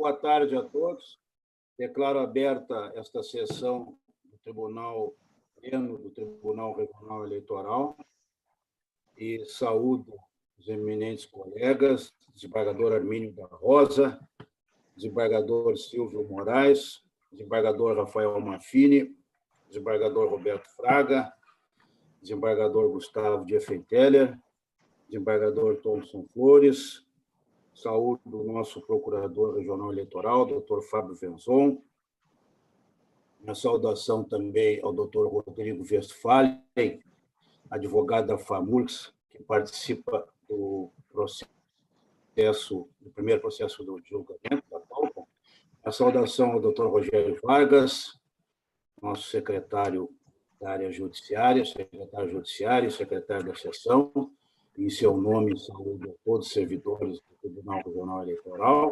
boa tarde a todos. Declaro aberta esta sessão do Tribunal Pleno, do Tribunal Regional Eleitoral, e saúdo os eminentes colegas, desembargador Armínio da Rosa, desembargador Silvio Moraes, desembargador Rafael Maffini, desembargador Roberto Fraga, desembargador Gustavo de Effenteler, desembargador Thomson Flores, saúdo o nosso procurador regional eleitoral, doutor Fábio Venzon. Minha saudação também ao doutor Rodrigo Westphalen, advogado da FAMURGS, que participa do primeiro processo do julgamento da Talcom. A saudação ao doutor Rogério Vargas, nosso secretário da área judiciária, secretário da sessão. Em seu nome, saúdo a todos os servidores do Tribunal Regional Eleitoral,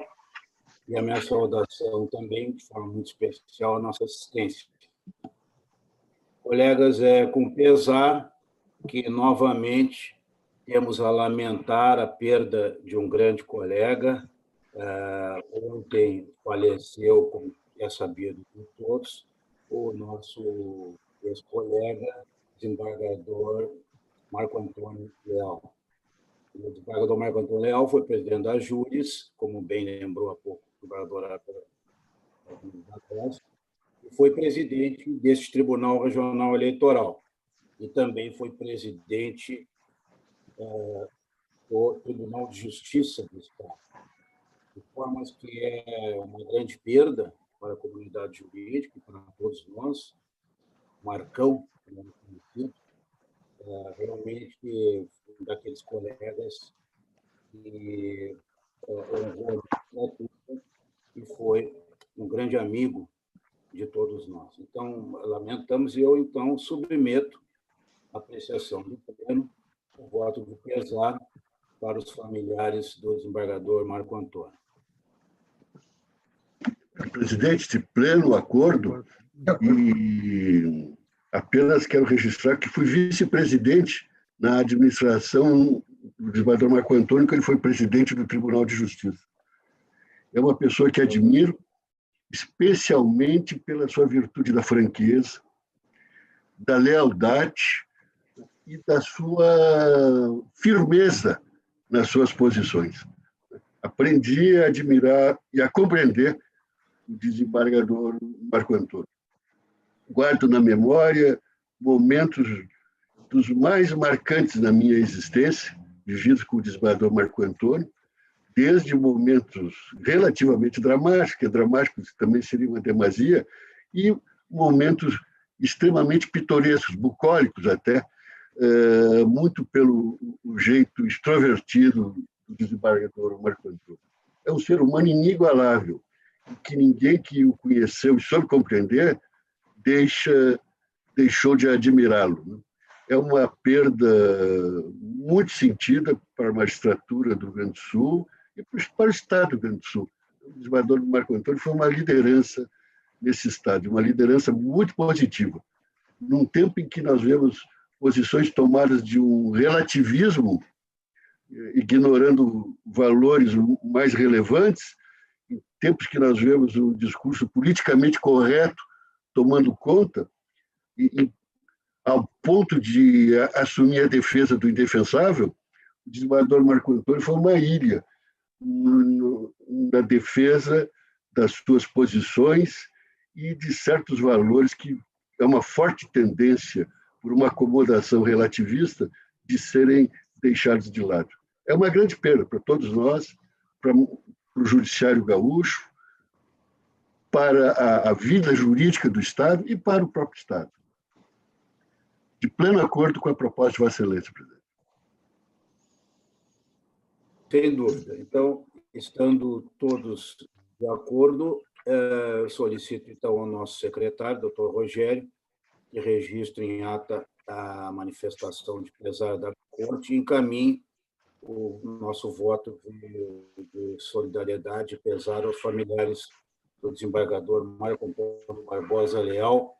e a minha saudação também, de forma muito especial, à nossa assistência. Colegas, é com pesar que, novamente, temos a lamentar a perda de um grande colega. Ontem faleceu, como é sabido por todos, o nosso ex-colega, desembargador Marco Antônio Leal. O desembargador Marco Antônio Leal foi presidente da Júris, como bem lembrou há pouco o desembargador e foi presidente deste Tribunal Regional Eleitoral. E também foi presidente do Tribunal de Justiça do Estado. De formas que é uma grande perda para a comunidade jurídica e para todos nós. Marcão, como é conhecido, realmente daqueles colegas que honrou a tudo e foi um grande amigo de todos nós. Então, lamentamos, e eu, então, submeto a apreciação do pleno o voto de pesar para os familiares do desembargador Marco Antônio. Presidente, de pleno acordo, e apenas quero registrar que fui vice-presidente na administração do desembargador Marco Antônio, que ele foi presidente do Tribunal de Justiça. É uma pessoa que admiro, especialmente pela sua virtude da franqueza, da lealdade e da sua firmeza nas suas posições. Aprendi a admirar e a compreender o desembargador Marco Antônio. Guardo na memória momentos dos mais marcantes na minha existência, vividos com o desembargador Marco Antônio, desde momentos relativamente dramáticos também seria uma demasia, e momentos extremamente pitorescos, bucólicos até, muito pelo jeito extrovertido do desembargador Marco Antônio. É um ser humano inigualável, que ninguém que o conheceu e soube compreender deixou de admirá-lo. É uma perda muito sentida para a magistratura do Rio Grande do Sul e para o Estado do Rio Grande do Sul. O desembargador Marco Antônio foi uma liderança nesse Estado, uma liderança muito positiva. Num tempo em que nós vemos posições tomadas de um relativismo, ignorando valores mais relevantes, em tempos que nós vemos um discurso politicamente correto tomando conta, e ao ponto de assumir a defesa do indefensável, o desembargador Marco Antônio foi uma ilha na defesa das suas posições e de certos valores que é uma forte tendência, por uma acomodação relativista, de serem deixados de lado. É uma grande perda para todos nós, para o judiciário gaúcho, para a vida jurídica do Estado e para o próprio Estado. De pleno acordo com a proposta de Vossa Excelência, presidente. Sem dúvida. Então, estando todos de acordo, solicito, então, ao nosso secretário, doutor Rogério, que registre em ata a manifestação de pesar da Corte e encaminhe o nosso voto de solidariedade e pesar aos familiares do desembargador Marco Antônio Barbosa Leal,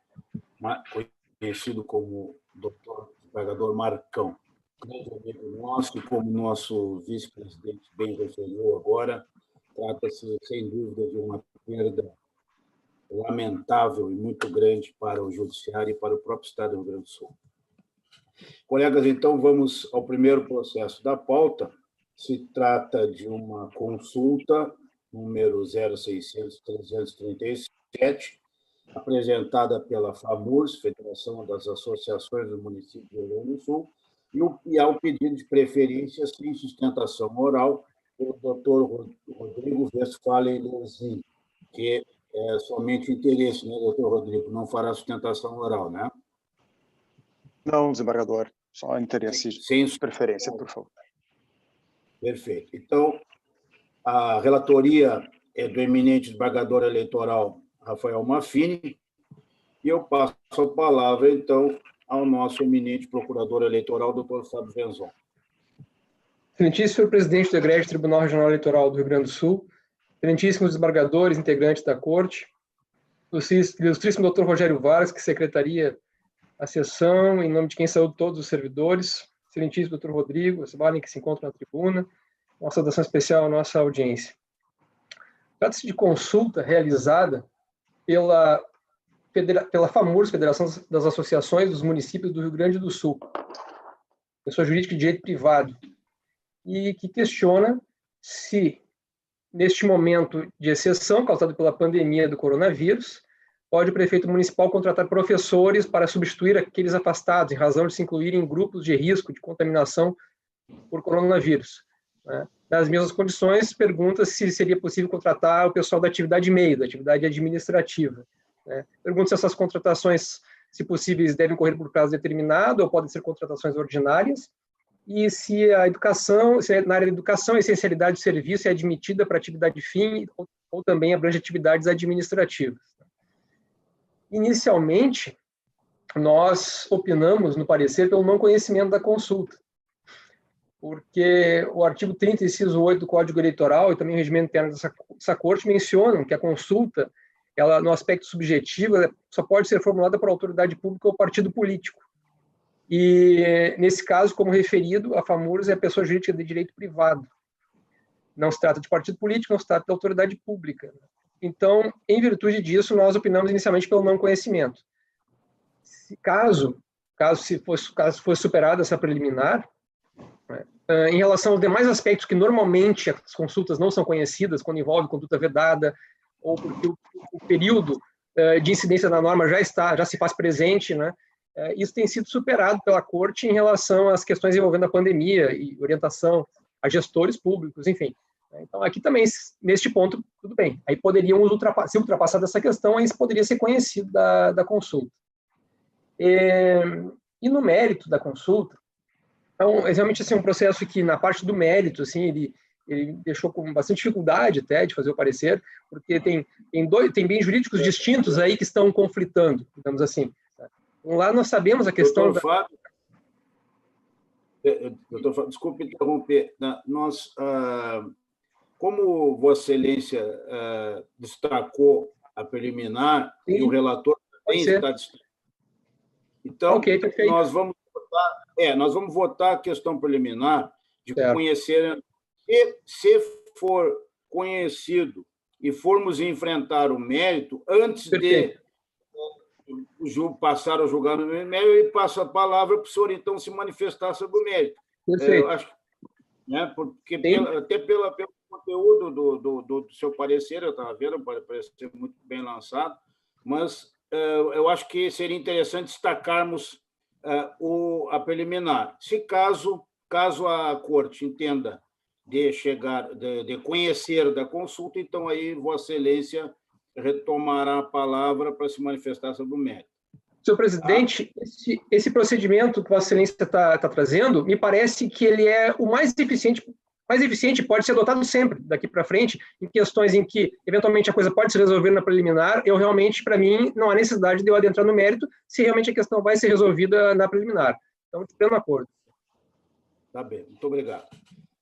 conhecido como doutor desembargador Marcão. Grande amigo nosso, como nosso vice-presidente bem referiu agora, Trata-se, sem dúvida, de uma perda lamentável e muito grande para o Judiciário e para o próprio Estado do Rio Grande do Sul. Colegas, então, vamos ao primeiro processo da pauta. Se trata de uma consulta, número 0600-337, apresentada pela FAMURS, Federação das Associações do Município do Rio Grande do Sul, e ao pedido de preferência sem sustentação oral pelo Dr. Rodrigo Westphalen Lezin, que é somente interesse, né, doutor Rodrigo? Não fará sustentação oral, né? Não, desembargador. Só interesse sem de preferência, por favor. Perfeito. Então, a relatoria é do eminente desembargador eleitoral Rafael Maffini, e eu passo a palavra, então, ao nosso eminente procurador eleitoral, doutor Fábio Venzon. Excelentíssimo senhor presidente do Egrégio Tribunal Regional Eleitoral do Rio Grande do Sul, excelentíssimos desembargadores, integrantes da Corte, ilustríssimo doutor Rogério Vargas, que secretaria a sessão, em nome de quem saúdo todos os servidores, excelentíssimo doutor Rodrigo Westphalen, que se encontra na tribuna, uma saudação especial à nossa audiência. Trata-se de consulta realizada pela FAMURS, Federação das Associações dos Municípios do Rio Grande do Sul, pessoa jurídica de direito privado, e que questiona se, neste momento de exceção causado pela pandemia do coronavírus, pode o prefeito municipal contratar professores para substituir aqueles afastados, em razão de se incluírem em grupos de risco de contaminação por coronavírus. Nas mesmas condições, pergunta se seria possível contratar o pessoal da atividade meio, da atividade administrativa. Pergunta se essas contratações, se possíveis, devem correr por prazo determinado ou podem ser contratações ordinárias, e se a educação, se na área da educação, a essencialidade do serviço é admitida para atividade fim ou também abrange atividades administrativas. Inicialmente, nós opinamos no parecer pelo não conhecimento da consulta, porque o artigo 30, inciso 8 do Código Eleitoral e também o regimento interno dessa Corte mencionam que a consulta, ela, no aspecto subjetivo, só pode ser formulada por autoridade pública ou partido político. E, nesse caso, como referido, a FAMURS é a pessoa jurídica de direito privado. Não se trata de partido político, não se trata de autoridade pública. Então, em virtude disso, nós opinamos inicialmente pelo não conhecimento. Caso fosse superada essa preliminar, em relação aos demais aspectos que normalmente as consultas não são conhecidas, quando envolve conduta vedada, ou porque o período de incidência da norma já se faz presente, né? Isso tem sido superado pela Corte em relação às questões envolvendo a pandemia e orientação a gestores públicos, enfim. Então, aqui também, neste ponto, tudo bem. Aí poderiam ser ultrapassada essa questão, aí poderia ser conhecido da consulta. E no mérito da consulta, então, realmente, assim, um processo que, na parte do mérito, assim, ele deixou com bastante dificuldade até de fazer o parecer, porque tem bens jurídicos distintos aí que estão conflitando, digamos assim. Então, lá nós sabemos a questão... Doutor Fábio, desculpe interromper. Nós, como Vossa Excelência destacou a preliminar, sim, e o relator também está destacando, então, okay, nós vamos votar a questão preliminar de conhecer, e se for conhecido e formos enfrentar o mérito, antes de passar a julgar no mérito, eu passo a palavra para o senhor, então, se manifestar sobre o mérito. Perfeito. Eu acho, né, porque até pelo conteúdo do seu parecer, eu estava vendo, parece ser muito bem lançado, mas eu acho que seria interessante destacarmos a preliminar. Se caso a Corte entenda de conhecer da consulta, então aí Vossa Excelência retomará a palavra para se manifestar sobre o mérito. Senhor presidente, esse procedimento que Vossa Excelência está trazendo, me parece que ele é o mais eficiente pode ser adotado sempre, daqui para frente, em questões em que, eventualmente, a coisa pode se resolver na preliminar. Eu realmente, para mim, não há necessidade de eu adentrar no mérito, se realmente a questão vai ser resolvida na preliminar. Então, de pleno acordo. Tá bem, muito obrigado.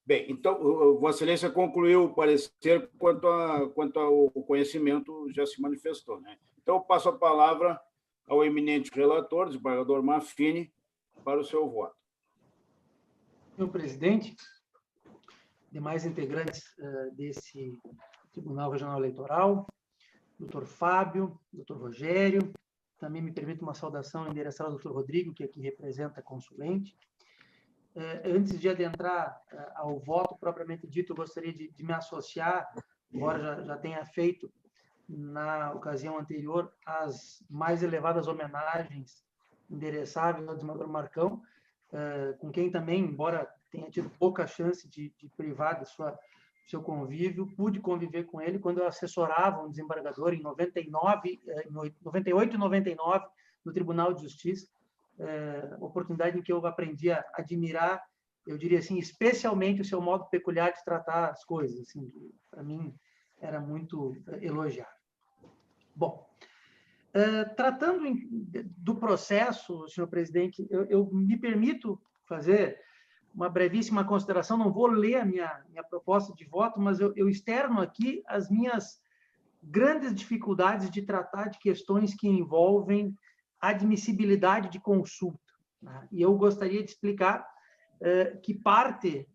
Bem, então, Vossa Excelência concluiu o parecer quanto ao conhecimento já se manifestou, né? Então, eu passo a palavra ao eminente relator, desembargador Maffini, para o seu voto. Senhor presidente, demais integrantes desse Tribunal Regional Eleitoral, doutor Fábio, doutor Rogério, também me permito uma saudação endereçada ao doutor Rodrigo, que aqui representa a consulente. Antes de adentrar ao voto propriamente dito, eu gostaria de me associar, embora já tenha feito na ocasião anterior, as mais elevadas homenagens endereçáveis ao desembargador Marcão, com quem também, embora tenha tido pouca chance de privar de seu convívio, pude conviver com ele quando eu assessorava um desembargador em 98 e 99 no Tribunal de Justiça, oportunidade em que eu aprendi a admirar, eu diria assim, especialmente o seu modo peculiar de tratar as coisas, assim, para mim era muito elogiável. Bom, tratando do processo, senhor presidente, eu me permito fazer uma brevíssima consideração, não vou ler a minha proposta de voto, mas eu externo aqui as minhas grandes dificuldades de tratar de questões que envolvem admissibilidade de consulta, né? E eu gostaria de explicar que parte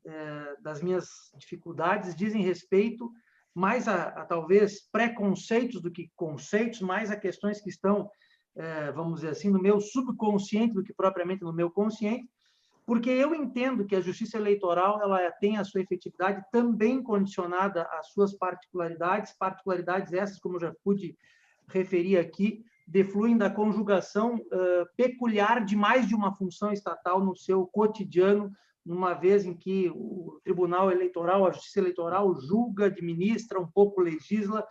das minhas dificuldades dizem respeito mais a talvez preconceitos do que conceitos, mais a questões que estão, vamos dizer assim, no meu subconsciente do que propriamente no meu consciente, porque eu entendo que a justiça eleitoral ela tem a sua efetividade também condicionada às suas particularidades essas, como eu já pude referir aqui, defluem da conjugação peculiar de mais de uma função estatal no seu cotidiano, numa vez em que o Tribunal Eleitoral, a Justiça Eleitoral, julga, administra, um pouco legisla,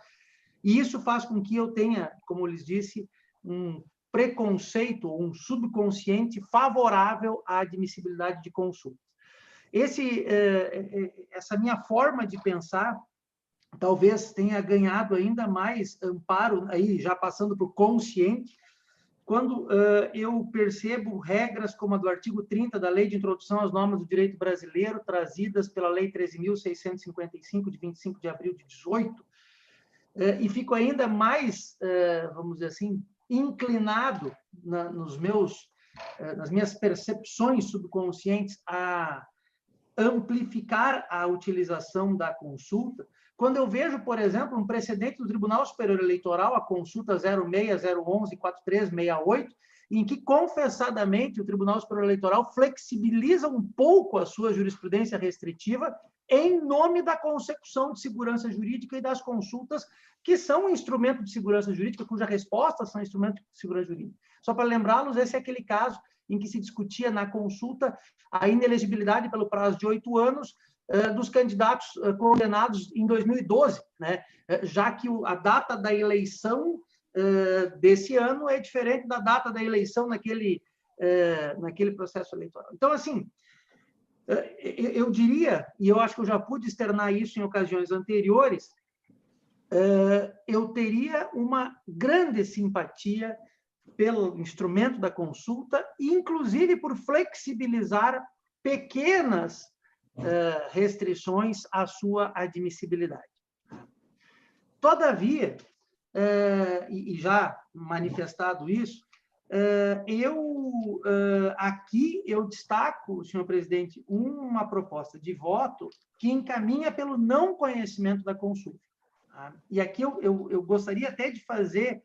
e isso faz com que eu tenha, como eu lhes disse, um preconceito, um subconsciente favorável à admissibilidade de consultas. Essa minha forma de pensar talvez tenha ganhado ainda mais amparo, aí já passando para o consciente, quando eu percebo regras como a do artigo 30 da Lei de Introdução às Normas do Direito Brasileiro, trazidas pela Lei 13.655, de 25 de abril de 18, e fico ainda mais, vamos dizer assim, inclinado nas minhas percepções subconscientes a amplificar a utilização da consulta, quando eu vejo, por exemplo, um precedente do Tribunal Superior Eleitoral, a consulta 06.011.4368, em que, confessadamente, o Tribunal Superior Eleitoral flexibiliza um pouco a sua jurisprudência restritiva em nome da consecução de segurança jurídica e das consultas, que são um instrumento de segurança jurídica, cuja resposta são instrumentos de segurança jurídica. Só para lembrá-los, esse é aquele caso em que se discutia na consulta a inelegibilidade pelo prazo de 8 anos dos candidatos condenados em 2012, né? Já que a data da eleição desse ano é diferente da data da eleição naquele processo eleitoral. Então, assim, eu diria, e eu acho que eu já pude externar isso em ocasiões anteriores, eu teria uma grande simpatia pelo instrumento da consulta, inclusive por flexibilizar pequenas restrições à sua admissibilidade. Todavia, e já manifestado isso, aqui eu destaco, senhor presidente, uma proposta de voto que encaminha pelo não conhecimento da consulta. Tá? E aqui eu gostaria até de fazer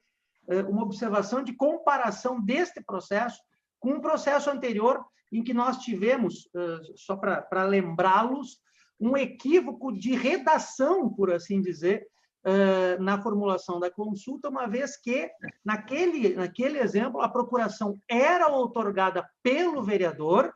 uma observação de comparação deste processo com um processo anterior em que nós tivemos, só para lembrá-los, um equívoco de redação, por assim dizer, na formulação da consulta, uma vez que, naquele exemplo, a procuração era outorgada pelo vereador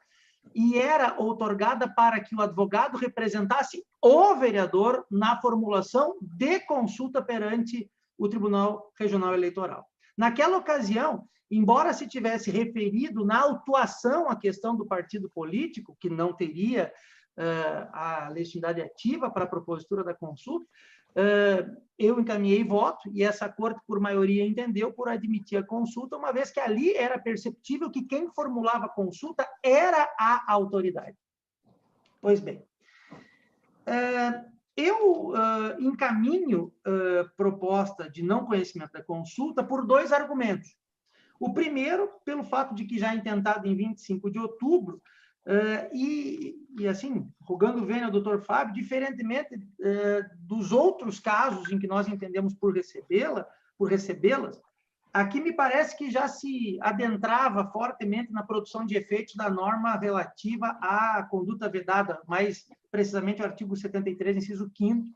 e era outorgada para que o advogado representasse o vereador na formulação de consulta perante o Tribunal Regional Eleitoral. Naquela ocasião, embora se tivesse referido na autuação a questão do partido político, que não teria a legitimidade ativa para a propositura da consulta, eu encaminhei voto e essa corte, por maioria, entendeu por admitir a consulta, uma vez que ali era perceptível que quem formulava a consulta era a autoridade. Pois bem, eu encaminho proposta de não conhecimento da consulta por 2 argumentos. O primeiro, pelo fato de que já intentado em 25 de outubro, E assim, rogando vênia ao doutor Fábio, diferentemente dos outros casos em que nós entendemos por recebê-las, aqui me parece que já se adentrava fortemente na produção de efeitos da norma relativa à conduta vedada, mais precisamente o artigo 73, inciso 5º,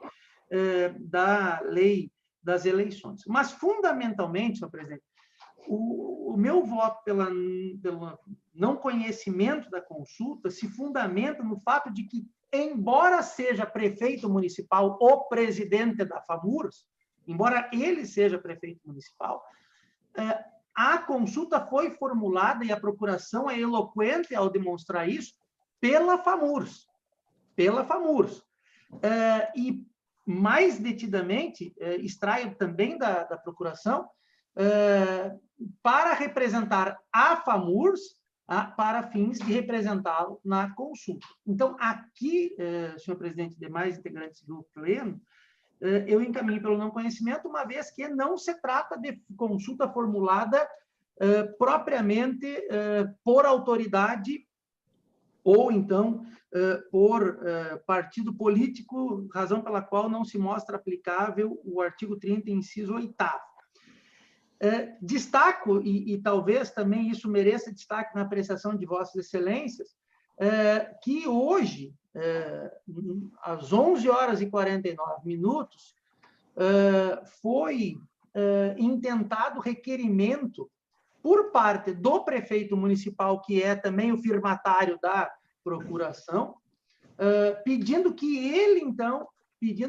da Lei das Eleições. Mas, fundamentalmente, senhor presidente, o meu voto pelo não conhecimento da consulta se fundamenta no fato de que, embora seja prefeito municipal o presidente da FAMURS, embora ele seja prefeito municipal, a consulta foi formulada, e a procuração é eloquente ao demonstrar isso, pela FAMURS. E, mais detidamente, extraio também da procuração, para representar a FAMURS, para fins de representá-lo na consulta. Então, aqui, senhor presidente e demais integrantes do Pleno, eu encaminho pelo não conhecimento, uma vez que não se trata de consulta formulada propriamente por autoridade ou, então, por partido político, razão pela qual não se mostra aplicável o artigo 30, inciso 8º. Destaco, e talvez também isso mereça destaque na apreciação de Vossas Excelências, que hoje, às 11h49, foi intentado requerimento por parte do prefeito municipal, que é também o firmatário da procuração, pedindo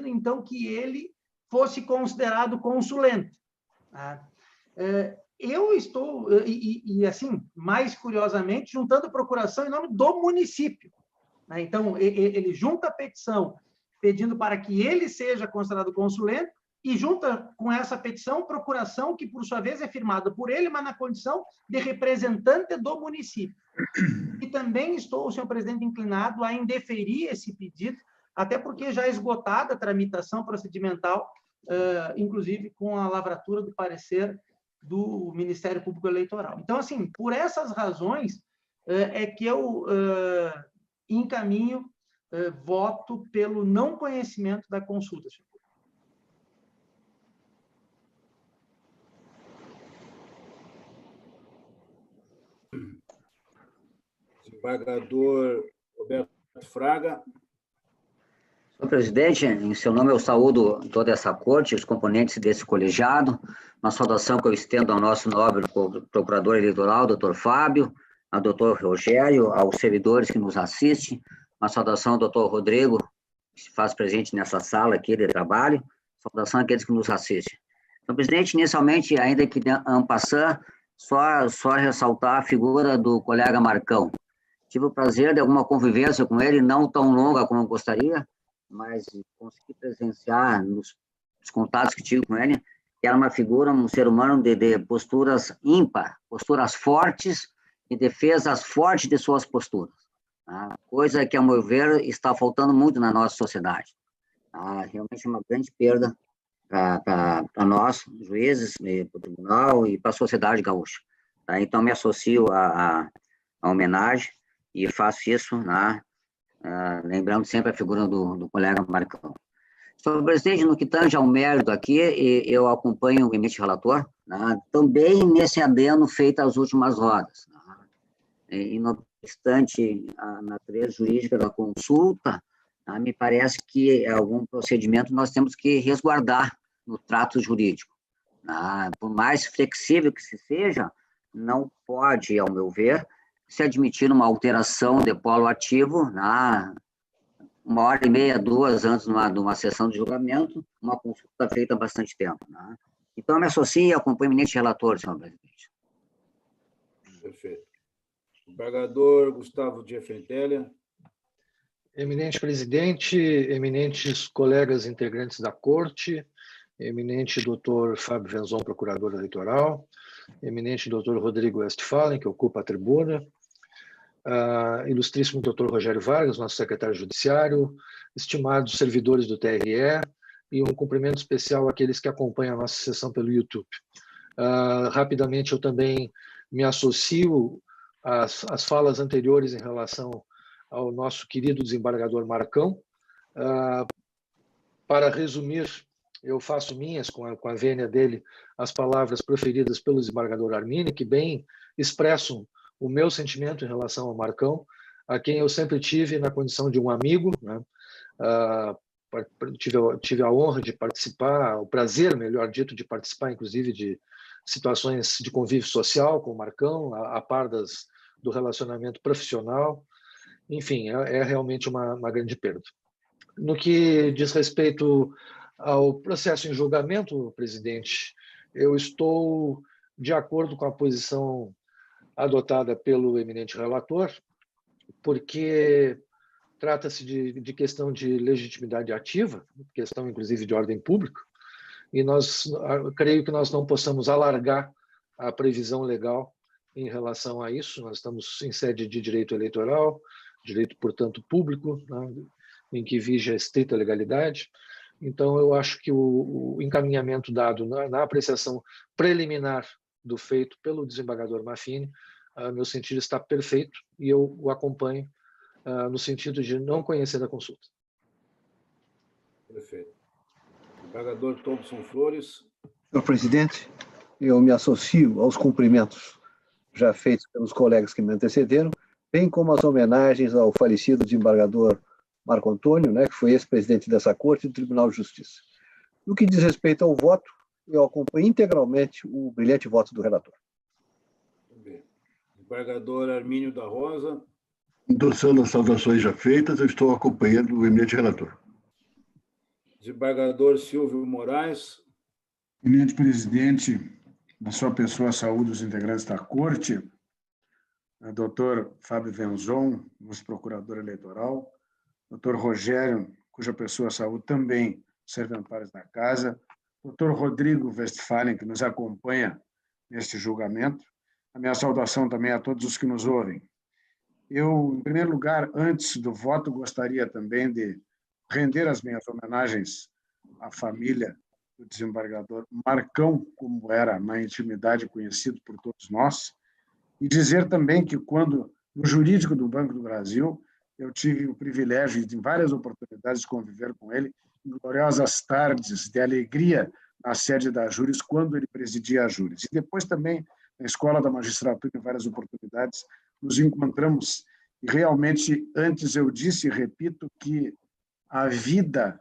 então que ele fosse considerado consulente. Eu estou, assim, mais curiosamente, juntando a procuração em nome do município. Então, ele junta a petição pedindo para que ele seja considerado consulente e junta com essa petição procuração que, por sua vez, é firmada por ele, mas na condição de representante do município. E também estou, senhor presidente, inclinado a indeferir esse pedido, até porque já esgotada a tramitação procedimental, inclusive com a lavratura do parecer do Ministério Público Eleitoral. Então, assim, por essas razões, é que eu encaminho voto pelo não conhecimento da consulta, senhor. Desembargador Roberto Fraga. Senhor presidente, em seu nome eu saúdo toda essa corte, os componentes desse colegiado, uma saudação que eu estendo ao nosso nobre procurador eleitoral, doutor Fábio, ao doutor Rogério, aos servidores que nos assistem, uma saudação ao doutor Rodrigo, que se faz presente nessa sala aqui de trabalho, saudação àqueles que nos assistem. Senhor presidente, inicialmente, ainda que en passant, só ressaltar a figura do colega Marcão. Tive o prazer de alguma convivência com ele, não tão longa como eu gostaria, mas consegui presenciar nos contatos que tive com ele, que era uma figura, um ser humano de posturas ímpar, posturas fortes e defesas fortes de suas posturas. Coisa que, ao meu ver, está faltando muito na nossa sociedade. Realmente é uma grande perda para nós, juízes, para o tribunal e para a sociedade gaúcha. Então, me associo à homenagem e faço isso, lembrando sempre a figura do colega Marcão. Senhor presidente, no que tange ao mérito aqui, eu acompanho o eminente relator, também nesse adendo feito às últimas rodas. E, não obstante a natureza jurídica da consulta, me parece que algum procedimento nós temos que resguardar no trato jurídico. Por mais flexível que se seja, não pode, ao meu ver, se admitir uma alteração de polo ativo, 1h30, 2 antes de uma sessão de julgamento, uma consulta feita há bastante tempo. Então, eu me associo e acompanho o eminente relator, senhor presidente. Perfeito. Embargador Gustavo Diefentelia. Eminente presidente, eminentes colegas integrantes da corte, eminente doutor Fábio Venzon, procurador eleitoral, eminente doutor Rodrigo Westphalen, que ocupa a tribuna, ilustríssimo doutor Rogério Vargas, nosso secretário judiciário, estimados servidores do TRE, e um cumprimento especial àqueles que acompanham a nossa sessão pelo YouTube. Rapidamente, eu também me associo às falas anteriores em relação ao nosso querido desembargador Marcão. Para resumir, eu faço minhas, com a vênia dele, as palavras proferidas pelo desembargador Arminio, que bem expressam o meu sentimento em relação ao Marcão, a quem eu sempre tive na condição de um amigo, né? Tive a honra de participar, o prazer, melhor dito, de participar, inclusive, de situações de convívio social com o Marcão, a par do relacionamento profissional. Enfim, é realmente uma grande perda. No que diz respeito ao processo em julgamento, presidente, eu estou de acordo com a posição adotada pelo eminente relator, porque trata-se de questão de legitimidade ativa, questão inclusive de ordem pública, e creio que nós não possamos alargar a previsão legal em relação a isso. Nós estamos em sede de direito eleitoral, direito, portanto, público, né, em que vige a estrita legalidade. Então, eu acho que o encaminhamento dado na apreciação preliminar do feito pelo desembargador Maffini, meu sentido está perfeito, e eu o acompanho no sentido de não conhecer a consulta. Perfeito. Desembargador Thompson Flores. Senhor presidente, eu me associo aos cumprimentos já feitos pelos colegas que me antecederam, bem como as homenagens ao falecido desembargador Marco Antônio, né, que foi ex-presidente dessa Corte e do Tribunal de Justiça. No que diz respeito ao voto, eu acompanho integralmente o brilhante voto do relator. Bem. Desembargador Arminio da Rosa. Endossando as saudações já feitas, eu estou acompanhando o eminente relator. Desembargador Silvio Moraes. Eminente presidente, na sua pessoa, saúde os integrantes da Corte, doutor Fábio Venzon, nosso procurador eleitoral, doutor Rogério, cuja pessoa, saúde também serventuários da Casa, doutor Rodrigo Westphalen, que nos acompanha neste julgamento. A minha saudação também a todos os que nos ouvem. Eu, em primeiro lugar, antes do voto, gostaria também de render as minhas homenagens à família do desembargador Marcão, como era na intimidade conhecido por todos nós, e dizer também que quando, no jurídico do Banco do Brasil, eu tive o privilégio de, em várias oportunidades, de conviver com ele em gloriosas tardes de alegria na sede da Júris, quando ele presidia a Júris. E depois também, na Escola da Magistratura, em várias oportunidades, nos encontramos. E realmente, antes eu disse e repito que a vida,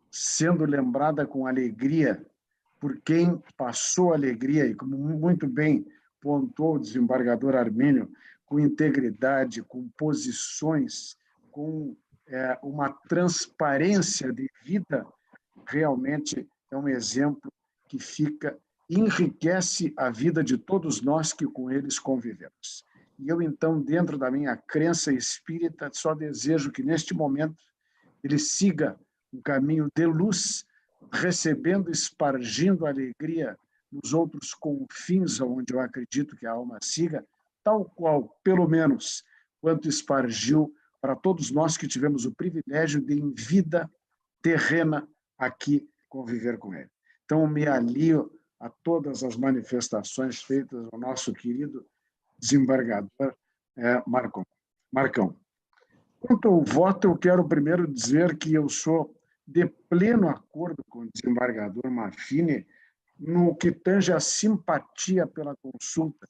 sendo lembrada com alegria por quem passou alegria, e como muito bem pontuou o desembargador Arminio, com integridade, com posições, com uma transparência de vida, realmente é um exemplo que enriquece a vida de todos nós que com eles convivemos. E eu, então, dentro da minha crença espírita, só desejo que, neste momento, ele siga um caminho de luz, recebendo, espargindo alegria nos outros confins, onde eu acredito que a alma siga, tal qual, pelo menos, quanto espargiu para todos nós que tivemos o privilégio de, em vida terrena, aqui conviver com ele. Então, me alio a todas as manifestações feitas ao nosso querido desembargador Marcão. Quanto ao voto, eu quero primeiro dizer que eu sou de pleno acordo com o desembargador Maffini no que tange a simpatia pela consulta,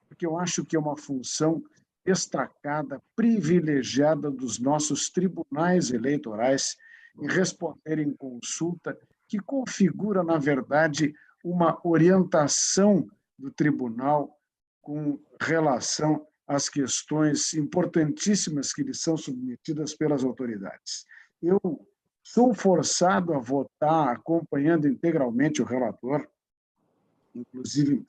porque eu acho que é uma função destacada, privilegiada dos nossos tribunais eleitorais em responderem consulta que configura, na verdade, uma orientação do tribunal com relação às questões importantíssimas que lhes são submetidas pelas autoridades. Eu sou forçado a votar acompanhando integralmente o relator, inclusive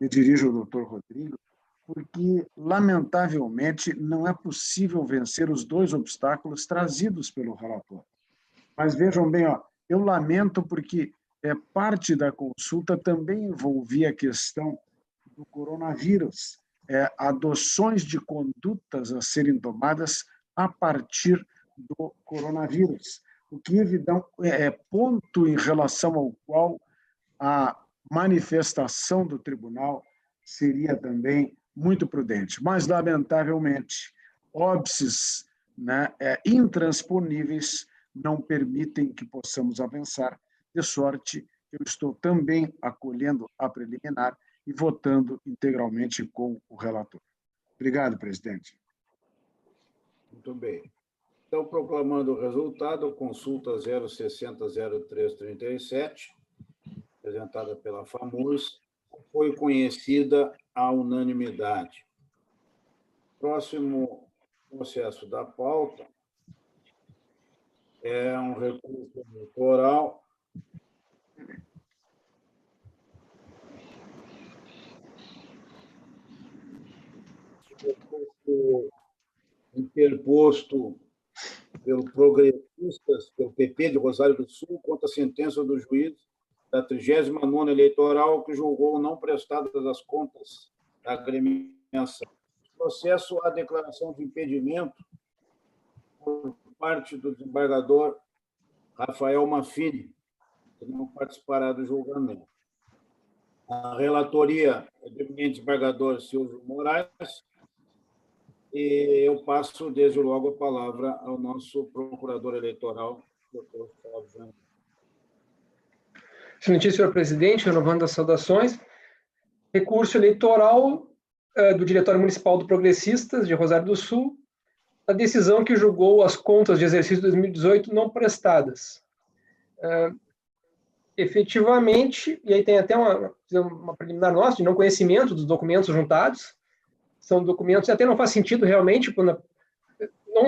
me dirijo ao doutor Rodrigo, porque, lamentavelmente, não é possível vencer os dois obstáculos trazidos pelo relator. Mas vejam bem, eu lamento porque parte da consulta também envolvia a questão do coronavírus, adoções de condutas a serem tomadas a partir do coronavírus, o que é ponto em relação ao qual a manifestação do tribunal seria também muito prudente. Mas, lamentavelmente, óbices né, intransponíveis não permitem que possamos avançar, de sorte que eu estou também acolhendo a preliminar e votando integralmente com o relator. Obrigado, presidente. Muito bem. Então, proclamando o resultado, consulta 0600337, apresentada pela FAMURS, foi conhecida à unanimidade. Próximo processo da pauta é um recurso eleitoral interposto pelo Progressistas, pelo PP de Rosário do Sul, contra a sentença do juiz da 39ª eleitoral, que julgou não prestadas as contas da agremiação. Processo à declaração de impedimento por parte do desembargador Rafael Mafini, que não participará do julgamento. A relatoria é do eminente desembargador Silvio Moraes, e eu passo, desde logo, a palavra ao nosso procurador eleitoral, doutor Fábio. Excelentíssimo senhor presidente, renovando as saudações, recurso eleitoral do Diretório Municipal do Progressistas de Rosário do Sul, a decisão que julgou as contas de exercício 2018 não prestadas. Efetivamente, e aí tem até uma preliminar nossa de não conhecimento dos documentos juntados, são documentos, até não faz sentido realmente, quando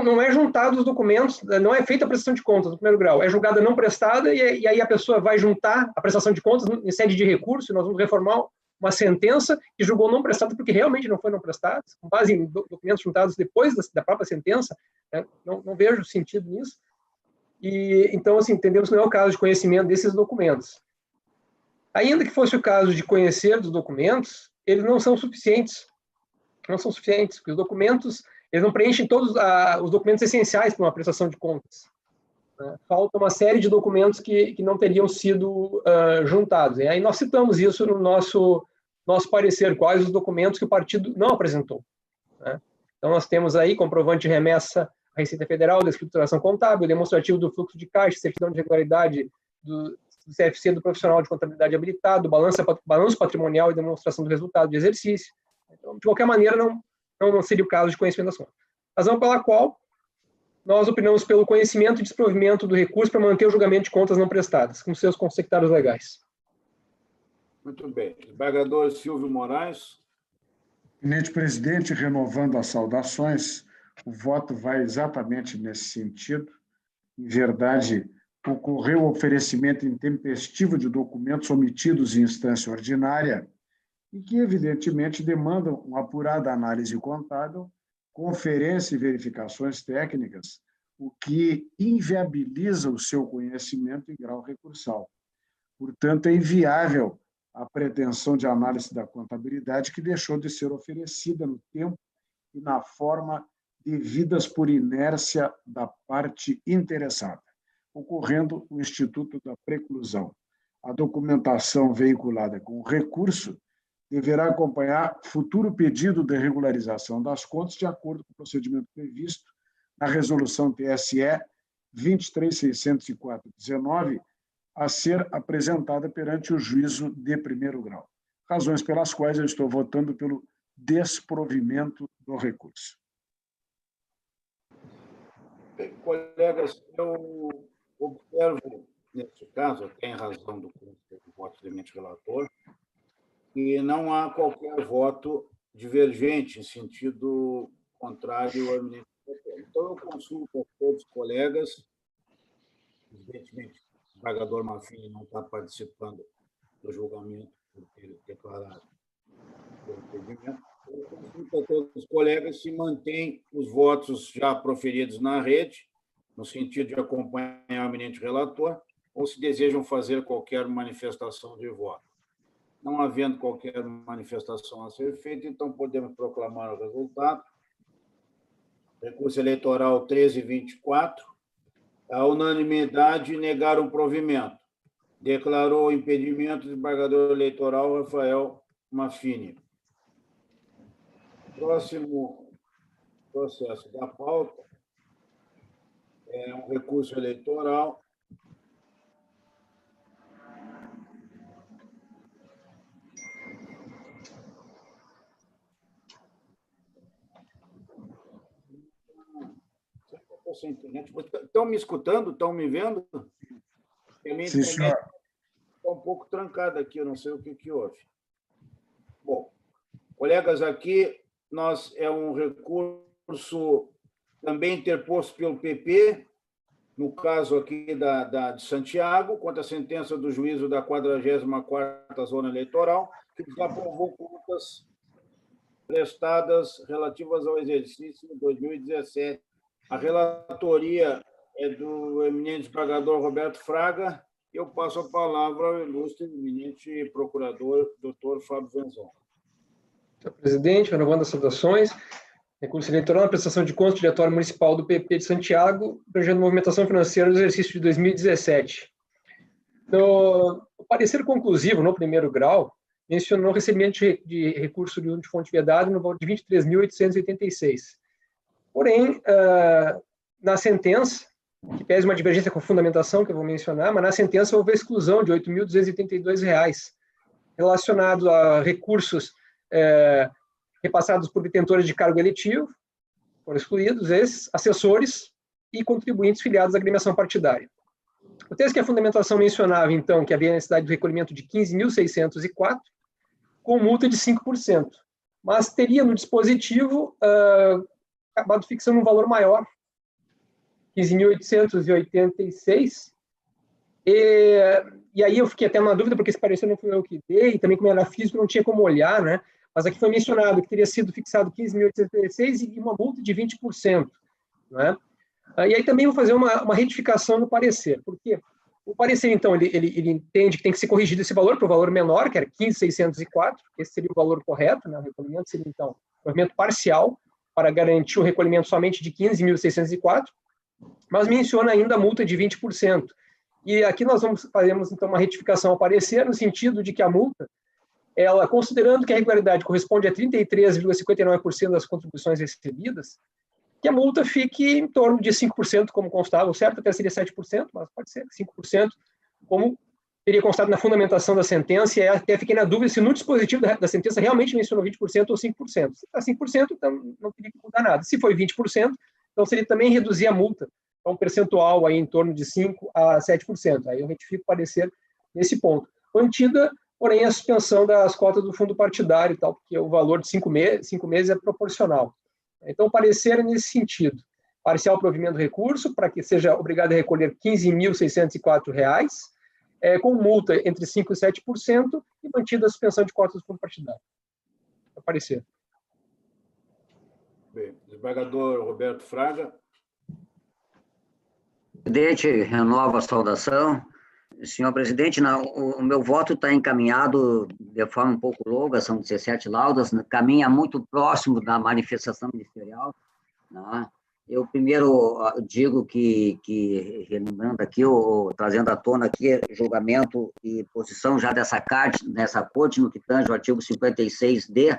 não é juntado os documentos, não é feita a prestação de contas no primeiro grau, é julgada não prestada e aí a pessoa vai juntar a prestação de contas em sede de recurso, nós vamos reformar uma sentença que julgou não prestada porque realmente não foi não prestada, com base em documentos juntados depois da própria sentença, né? Não vejo sentido nisso. E então, assim, entendemos que não é o caso de conhecimento desses documentos. Ainda que fosse o caso de conhecer dos documentos, eles não são suficientes. Não são suficientes, porque os documentos, eles não preenchem todos os documentos essenciais para uma prestação de contas. Falta uma série de documentos que não teriam sido juntados. E aí nós citamos isso no nosso parecer, quais os documentos que o partido não apresentou. Né? Então, nós temos aí comprovante de remessa à Receita Federal, da escrituração contábil, demonstrativo do fluxo de caixa, certidão de regularidade do CFC do profissional de contabilidade habilitado, balanço patrimonial e demonstração do resultado de exercício. Então, de qualquer maneira, não seria o caso de conhecimento das contas. Razão pela qual nós opinamos pelo conhecimento e desprovimento do recurso para manter o julgamento de contas não prestadas, com seus consectários legais. Muito bem. Desembargador Silvio Moraes. Eminente presidente, renovando as saudações, o voto vai exatamente nesse sentido. Em verdade, ocorreu o oferecimento intempestivo de documentos omitidos em instância ordinária e que, evidentemente, demandam uma apurada análise contábil, conferência e verificações técnicas, o que inviabiliza o seu conhecimento em grau recursal. Portanto, é inviável a pretensão de análise da contabilidade que deixou de ser oferecida no tempo e na forma devidas por inércia da parte interessada, ocorrendo o Instituto da Preclusão. A documentação veiculada com o recurso deverá acompanhar futuro pedido de regularização das contas de acordo com o procedimento previsto na Resolução TSE 23.604/19, a ser apresentada perante o juízo de primeiro grau. Razões pelas quais eu estou votando pelo desprovimento do recurso. Bem, colegas, eu observo, nesse caso, até em razão do voto do eminente relator, que não há qualquer voto divergente em sentido contrário ao eminente relator. Então, eu consulto a todos os colegas, evidentemente, o desembargador Mafini não está participando do julgamento por ter declarado o impedimento. Eu consulto a todos os colegas se mantêm os votos já proferidos na rede, no sentido de acompanhar o eminente relator, ou se desejam fazer qualquer manifestação de voto. Não havendo qualquer manifestação a ser feita, então podemos proclamar o resultado. Recurso eleitoral 1324. A unanimidade negaram o provimento. Declarou o impedimento do desembargador eleitoral Rafael Mafini. Próximo processo da pauta É um recurso eleitoral. Sem internet. Estão me escutando? Estão me vendo? A minha Sim, internet senhor. está um pouco trancada aqui, eu não sei o que houve. Bom, colegas, aqui é um recurso também interposto pelo PP, no caso aqui de Santiago, contra a sentença do juízo da 44ª Zona Eleitoral, que desaprovou contas prestadas relativas ao exercício de 2017. A relatoria é do eminente desembargador Roberto Fraga. Eu passo a palavra ao ilustre eminente procurador, doutor Fábio Venzon. Senhor presidente, renovando as saudações, recurso eleitoral na prestação de contas do Diretório Municipal do PP de Santiago, projetando movimentação financeira do exercício de 2017. No parecer conclusivo, no primeiro grau, mencionou o recebimento de recurso de fonte vedada no valor de 23.886. Porém, na sentença, que pese uma divergência com fundamentação, que eu vou mencionar, mas na sentença houve a exclusão de R$ 8.282 relacionado a recursos repassados por detentores de cargo eletivo, foram excluídos esses, assessores e contribuintes filiados à agremiação partidária. O texto que a fundamentação mencionava, então, que havia necessidade de recolhimento de 15.604, com multa de 5%, mas teria no dispositivo acabado fixando um valor maior, 15.886, e aí eu fiquei até na dúvida, porque esse parecer não foi eu que dei, e também como era físico, não tinha como olhar, né? Mas aqui foi mencionado que teria sido fixado 15.886 e uma multa de 20%. Né? E aí também vou fazer uma retificação no parecer, porque o parecer, então, ele entende que tem que ser corrigido esse valor para o valor menor, que era 15.604, esse seria o valor correto, né? O recolhimento seria, então, um recolhimento parcial, para garantir o recolhimento somente de 15.604, mas menciona ainda a multa de 20%. E aqui nós faremos, então, uma retificação ao parecer, no sentido de que a multa, ela, considerando que a regularidade corresponde a 33,59% das contribuições recebidas, que a multa fique em torno de 5%, como constava, o certo até seria 7%, mas pode ser 5%, como teria constado na fundamentação da sentença, e até fiquei na dúvida se no dispositivo da sentença realmente mencionou 20% ou 5%. Se está 5%, então não teria que mudar nada. Se foi 20%, então seria também reduzir a multa para um percentual aí em torno de 5% a 7%. Aí eu retifico o parecer nesse ponto. Mantida, porém, a suspensão das cotas do fundo partidário e tal, porque o valor de 5 meses é proporcional. Então, o parecer é nesse sentido. Parcial provimento do recurso, para que seja obrigado a recolher R$ 15.604, com multa entre 5% e 7%, e mantida a suspensão de cotas do fundo partidário. É o parecer. Bem, desembargador Roberto Fraga. Presidente, renova a saudação. Senhor presidente, o meu voto está encaminhado de forma um pouco longa, são 17 laudas, caminha muito próximo da manifestação ministerial. Né? Eu primeiro digo que relembrando aqui, trazendo à tona aqui, julgamento e posição já dessa corte, no que tange o artigo 56D,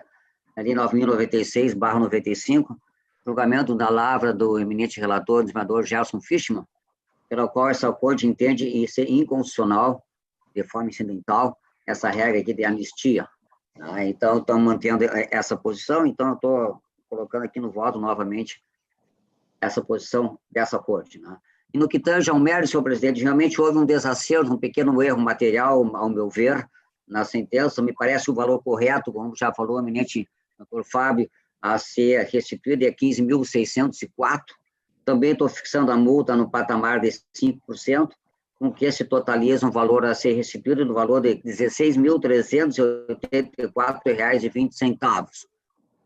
ali 9.096/95, julgamento da lavra do eminente relator, desembargador Gerson Fischmann, pela qual essa corte entende ser inconstitucional, de forma incidental, essa regra aqui de anistia. Né? Então, estamos mantendo essa posição, então eu estou colocando aqui no voto novamente essa posição dessa corte. Né? E no que tange ao mérito, senhor presidente, realmente houve um desacerto, um pequeno erro material, ao meu ver, na sentença. Me parece o valor correto, como já falou o eminente doutor Fábio, a ser restituído é 15.604. Também estou fixando a multa no patamar de 5%, com que se totaliza um valor a ser restituído no valor de R$ 16.384,20. A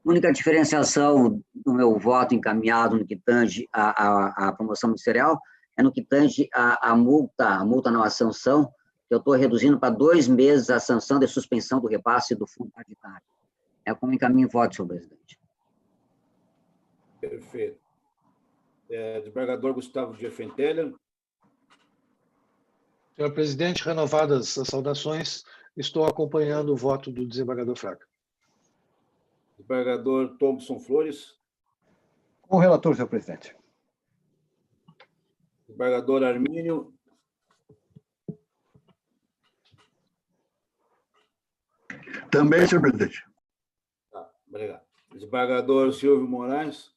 única diferenciação do meu voto encaminhado no que tange a promoção ministerial é no que tange a multa não, a sanção, que eu estou reduzindo para 2 meses a sanção de suspensão do repasse do fundo partidário. É como encaminho o voto, senhor presidente. Perfeito. Desembargador Gustavo Diefenteller. Senhor presidente, renovadas as saudações, estou acompanhando o voto do desembargador Fraga. Desembargador Thompson Flores. Com o relator, senhor presidente. Desembargador Armínio. Também, senhor presidente. Tá, obrigado. Desembargador Silvio Moraes.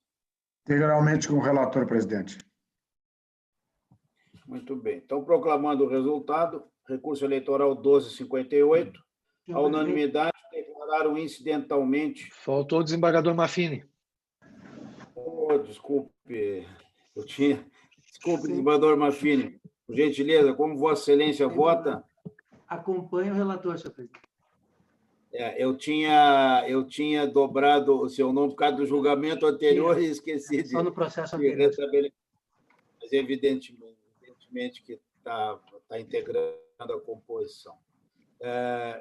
Integralmente com o relator, presidente. Muito bem. Então, proclamando o resultado, recurso eleitoral 1258, a unanimidade declararam incidentalmente... Faltou o desembargador Maffini. Oh, desculpe, Desculpe, desembargador Maffini. Por gentileza, como Vossa Excelência vota... Acompanhe o relator, senhor presidente. Eu tinha dobrado o seu nome por causa do julgamento anterior e esqueci de... Só no processo anterior. Mas evidentemente que está integrando a composição.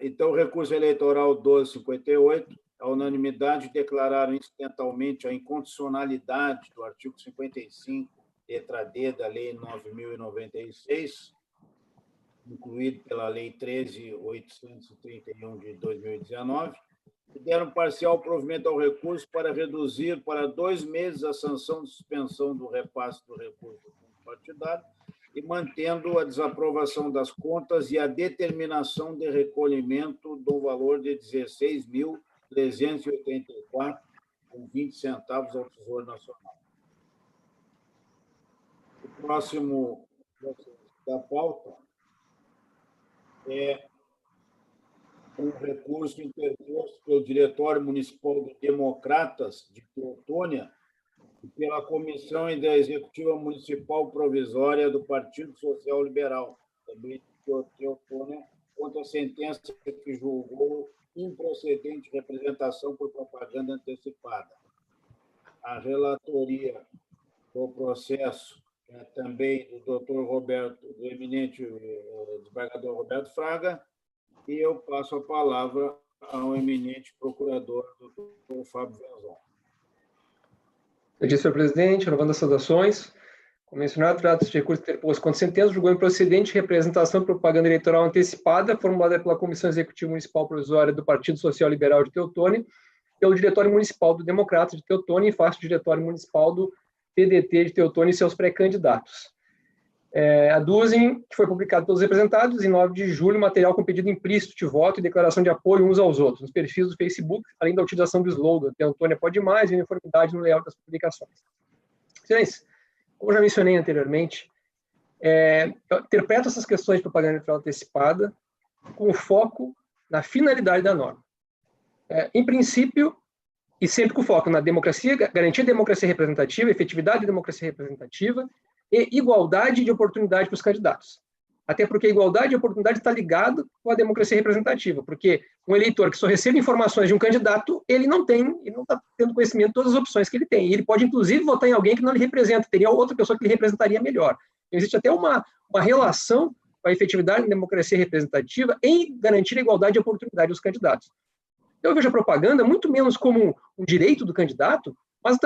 Então, o recurso eleitoral 1258, a unanimidade declararam incidentalmente a incondicionalidade do artigo 55, letra D, da Lei 9.096, incluído pela Lei 13.831 de 2019, e deram parcial provimento ao recurso para reduzir para 2 meses a sanção de suspensão do repasse do recurso do fundo partidário e mantendo a desaprovação das contas e a determinação de recolhimento do valor de R$ 16.384,20 ao Tesouro Nacional. O próximo da pauta é um recurso interposto pelo Diretório Municipal de Democratas de Teutônia e pela Comissão e da Executiva Municipal Provisória do Partido Social Liberal, também de Teutônia, contra a sentença que julgou improcedente representação por propaganda antecipada. A relatoria do processo é também do Dr. Roberto, do eminente desembargador Roberto Fraga, e eu passo a palavra ao eminente procurador, Dr. Fábio Venzon. Eu disse, senhor presidente, renovando as saudações, como mencionado, trata-se de recurso interposto contra sentença, julgou improcedente representação de propaganda eleitoral antecipada, formulada pela Comissão Executiva Municipal Provisória do Partido Social Liberal de Teutônia, pelo Diretório Municipal do Democrata de Teutônia e face do Diretório Municipal do PDT de Teutônia e seus pré-candidatos. Aduzem que foi publicado pelos representados em 9 de julho, material com pedido implícito de voto e declaração de apoio uns aos outros, nos perfis do Facebook, além da utilização do slogan Teutônia pode mais e uniformidade no layout das publicações. Excelência, como eu já mencionei anteriormente, eu interpreto essas questões de propaganda eleitoral antecipada com foco na finalidade da norma. Em princípio, e sempre com foco na democracia, garantia de democracia representativa, efetividade da democracia representativa e igualdade de oportunidade para os candidatos. Até porque a igualdade de oportunidade está ligado com a democracia representativa, porque um eleitor que só recebe informações de um candidato, ele não está tendo conhecimento de todas as opções que ele tem. E ele pode, inclusive, votar em alguém que não lhe representa, teria outra pessoa que lhe representaria melhor. Então, existe até uma relação com a efetividade da democracia representativa em garantir a igualdade de oportunidade dos candidatos. Eu vejo a propaganda muito menos como um direito do candidato, mas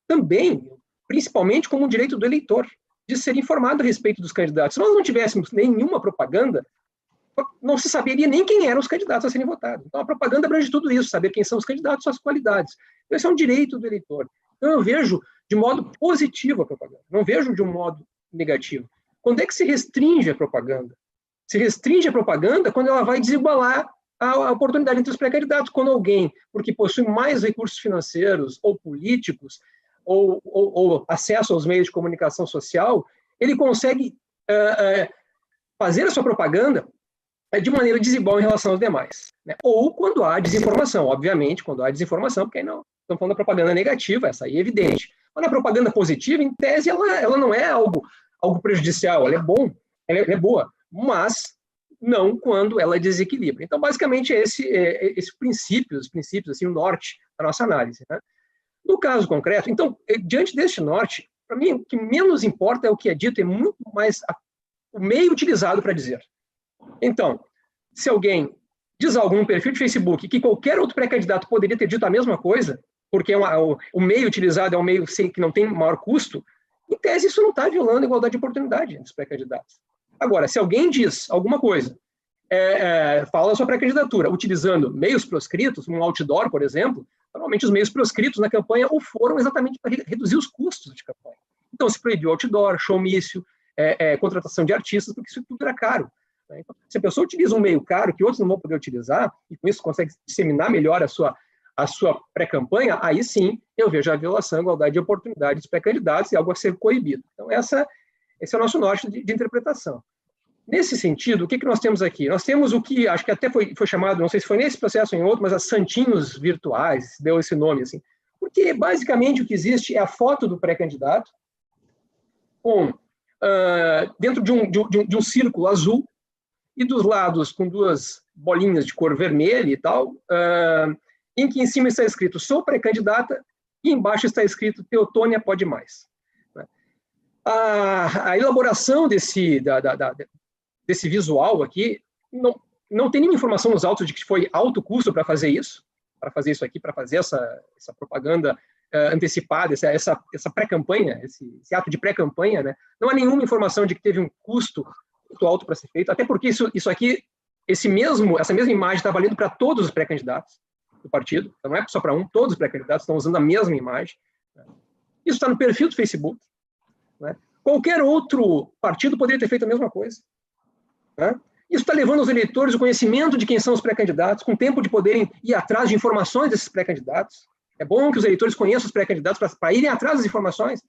também, principalmente, como um direito do eleitor, de ser informado a respeito dos candidatos. Se nós não tivéssemos nenhuma propaganda, não se saberia nem quem eram os candidatos a serem votados. Então, a propaganda abrange tudo isso, saber quem são os candidatos, suas qualidades. Então, esse é um direito do eleitor. Então, eu vejo de modo positivo a propaganda, não vejo de um modo negativo. Quando é que se restringe a propaganda? Se restringe a propaganda quando ela vai desigualar a oportunidade entre os pré-candidatos, quando alguém, porque possui mais recursos financeiros ou políticos, ou acesso aos meios de comunicação social, ele consegue fazer a sua propaganda de maneira desigual em relação aos demais. Né? Ou quando há desinformação, obviamente, quando há desinformação, porque aí não estamos falando da propaganda negativa, essa aí é evidente. Mas na propaganda positiva, em tese, ela não é algo prejudicial, ela é bom, ela é boa, mas não quando ela desequilibra. Então, basicamente, esse princípio, os princípios, assim, o norte da nossa análise. Né? No caso concreto, então, diante deste norte, para mim, o que menos importa é o que é dito, é muito mais o meio utilizado para dizer. Então, se alguém diz algo no perfil de Facebook que qualquer outro pré-candidato poderia ter dito a mesma coisa, porque o meio utilizado é um meio que não tem maior custo, em tese, isso não está violando a igualdade de oportunidade entre os pré-candidatos. Agora, se alguém diz alguma coisa, fala a sua pré-candidatura, utilizando meios proscritos, um outdoor, por exemplo, normalmente os meios proscritos na campanha ou foram exatamente para reduzir os custos de campanha. Então, se proibiu outdoor, showmício, contratação de artistas, porque isso tudo era caro. Né? Então, se a pessoa utiliza um meio caro que outros não vão poder utilizar, e com isso consegue disseminar melhor a sua pré-campanha, aí sim eu vejo a violação à igualdade de oportunidades dos pré-candidatos e algo a ser coibido. Então, esse é o nosso norte de interpretação. Nesse sentido, o que nós temos aqui? Nós temos o que, acho que até foi chamado, não sei se foi nesse processo ou em outro, mas as santinhos virtuais, deu esse nome, assim, porque basicamente o que existe é a foto do pré-candidato dentro de um círculo azul e dos lados com duas bolinhas de cor vermelha e tal, em que em cima está escrito sou pré-candidata e embaixo está escrito Teotônia pode mais. A elaboração desse visual aqui não tem nenhuma informação nos autos de que foi alto custo para fazer isso aqui, para fazer essa propaganda antecipada, essa pré-campanha, esse ato de pré-campanha, né? Não há nenhuma informação de que teve um custo muito alto para ser feito, até porque isso aqui, essa mesma imagem está valendo para todos os pré-candidatos do partido, então não é só para um, todos os pré-candidatos estão usando a mesma imagem. Né? Isso está no perfil do Facebook. Né? Qualquer outro partido poderia ter feito a mesma coisa. Né? Isso está levando os eleitores o conhecimento de quem são os pré-candidatos, com tempo de poderem ir atrás de informações desses pré-candidatos. É bom que os eleitores conheçam os pré-candidatos para irem atrás das informações.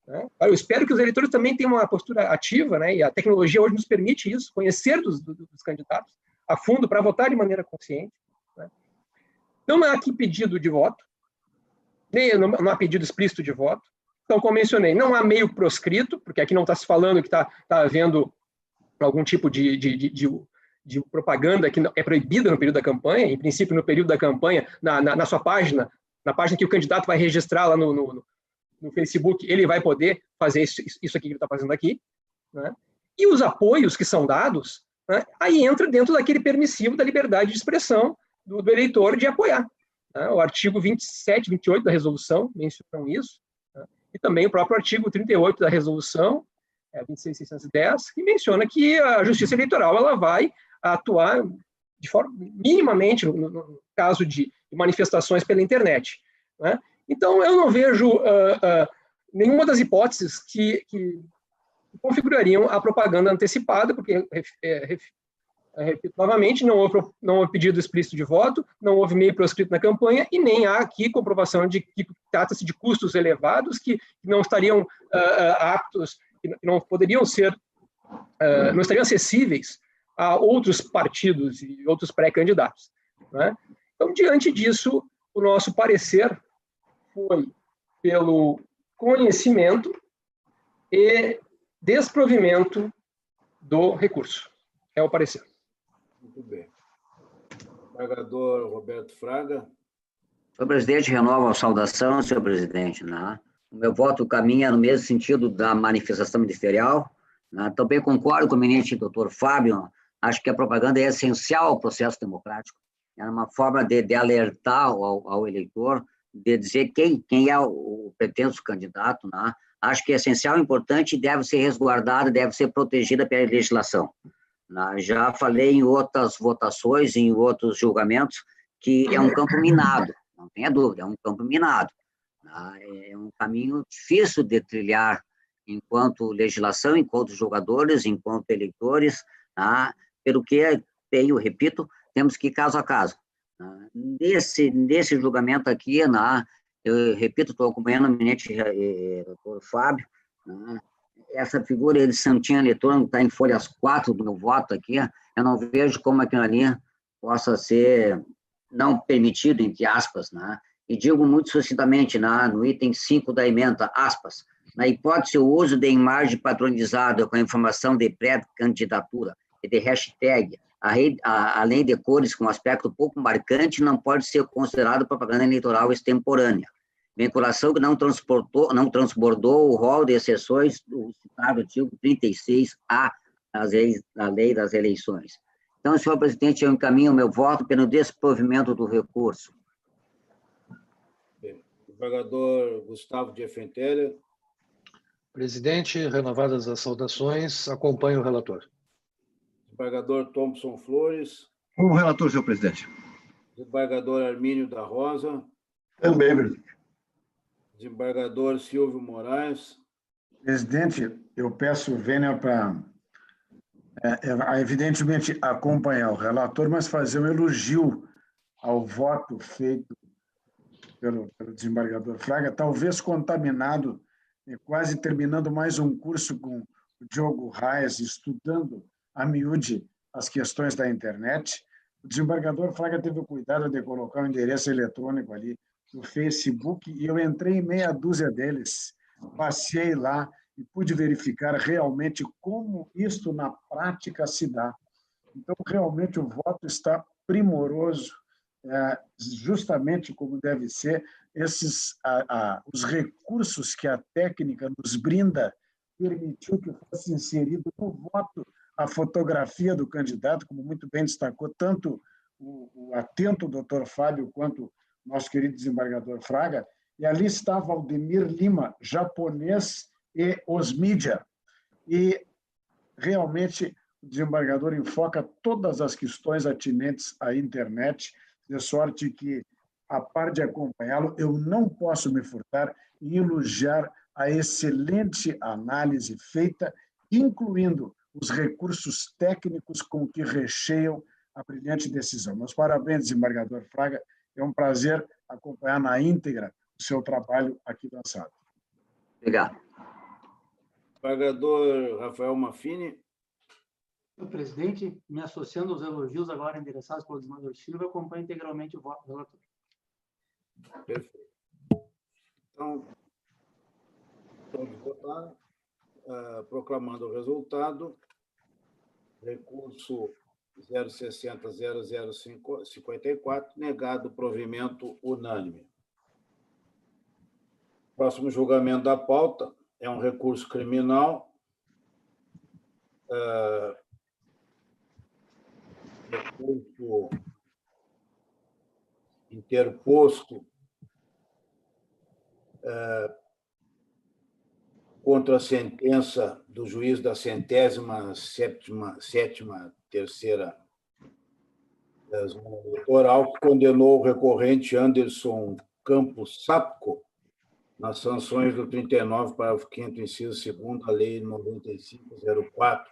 Né? Eu espero que os eleitores também tenham uma postura ativa, né? E a tecnologia hoje nos permite isso, conhecer dos candidatos a fundo para votar de maneira consciente. Né? Não há aqui pedido de voto, não há pedido explícito de voto. Então, como mencionei, não há meio proscrito, porque aqui não está se falando que está havendo algum tipo de propaganda que é proibida no período da campanha. Em princípio, no período da campanha, na sua página, na página que o candidato vai registrar lá no Facebook, ele vai poder fazer isso aqui que ele está fazendo aqui. Né? E os apoios que são dados, né, aí entra dentro daquele permissivo da liberdade de expressão do eleitor de apoiar. Né? O artigo 27, 28 da resolução mencionam isso, né? E também o próprio artigo 38 da resolução, 26.610, que menciona que a Justiça Eleitoral ela vai atuar de forma minimamente no caso de manifestações pela internet. Né? Então, eu não vejo nenhuma das hipóteses que configurariam a propaganda antecipada, porque, repito novamente, não houve pedido explícito de voto, não houve meio proscrito na campanha e nem há aqui comprovação de que trata-se de custos elevados que não estariam aptos, que não poderiam ser, não estariam acessíveis a outros partidos e outros pré-candidatos. Né? Então, diante disso, o nosso parecer foi pelo conhecimento e desprovimento do recurso. É o parecer. Muito bem. Desembargador Roberto Fraga. Senhor presidente, renovo a saudação, senhor presidente. Né? O meu voto caminha no mesmo sentido da manifestação ministerial. Né? Também concordo com o eminente doutor Fábio. Acho que a propaganda é essencial ao processo democrático. É uma forma de alertar ao eleitor, de dizer quem é o pretenso candidato. Né? Acho que é essencial, importante, deve ser resguardada, deve ser protegida pela legislação. Né? Já falei em outras votações, em outros julgamentos, que é um campo minado, não tenha dúvida, é um campo minado. Né? É um caminho difícil de trilhar enquanto legislação, enquanto jogadores, enquanto eleitores, né? Pelo que, eu repito, temos que ir caso a caso. Nesse julgamento aqui, eu repito, estou acompanhando o eminente doutor Fábio, essa figura de santinho eletrônico está em folhas 4 do meu voto aqui, eu não vejo como aquilo ali possa ser não permitido, entre aspas, e digo muito sucintamente, no item 5 da emenda, aspas, na hipótese o uso de imagem padronizada com a informação de pré-candidatura e de hashtag, além de cores com aspecto pouco marcante, não pode ser considerado propaganda eleitoral extemporânea. Vinculação que não transbordou o rol de exceções do citado artigo 36A da Lei das Eleições. Então, senhor presidente, eu encaminho o meu voto pelo desprovimento do recurso. Desembargador Gustavo de Effenteler. Presidente, renovadas as saudações, acompanho o relator. Desembargador Thompson Flores. Como relator, senhor presidente. Desembargador Armínio da Rosa. Também, presidente. Desembargador Silvio Moraes. Presidente, eu peço vênia para, evidentemente, acompanhar o relator, mas fazer um elogio ao voto feito pelo desembargador Fraga, talvez contaminado, quase terminando mais um curso com o Diogo Reis, estudando a miúde as questões da internet. O desembargador Fraga teve o cuidado de colocar o endereço eletrônico ali no Facebook e eu entrei em meia dúzia deles, passei lá e pude verificar realmente como isto na prática se dá. Então, realmente, o voto está primoroso, justamente como deve ser, os recursos que a técnica nos brinda permitiu que fosse inserido no voto a fotografia do candidato, como muito bem destacou tanto o atento doutor Fábio quanto nosso querido desembargador Fraga, e ali estava Aldemir Lima, japonês e os mídia. E realmente o desembargador enfoca todas as questões atinentes à internet, de sorte que, a par de acompanhá-lo, eu não posso me furtar em elogiar a excelente análise feita, incluindo os recursos técnicos com que recheiam a brilhante decisão. Meus parabéns, desembargador Fraga. É um prazer acompanhar na íntegra o seu trabalho aqui lançado. Obrigado. Desembargador Rafael Maffini. Senhor presidente, me associando aos elogios agora endereçados pelo desembargador Silva, eu acompanho integralmente o voto do relator. Perfeito. Então, todos votaram, proclamando o resultado. Recurso 060-0054, negado provimento unânime. Próximo julgamento da pauta é um recurso criminal. Recurso interposto contra a sentença do juiz da 107ª terceira zona eleitoral, que condenou o recorrente Anderson Campos Sapco nas sanções do 39, parágrafo 5º, inciso 2º, da Lei 9504,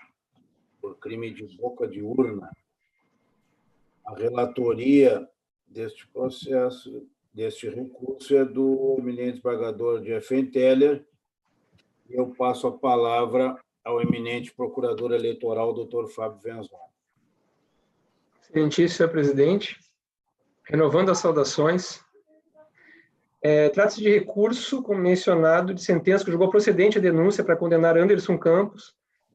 por crime de boca de urna. A relatoria deste processo, deste recurso, é do eminente desembargador Jeff Teller. Eu passo a palavra ao eminente procurador eleitoral, doutor Fábio Venzon. Excelentíssimo senhor presidente, renovando as saudações, trata-se de recurso, como mencionado, de sentença que julgou procedente a denúncia para condenar Anderson Campos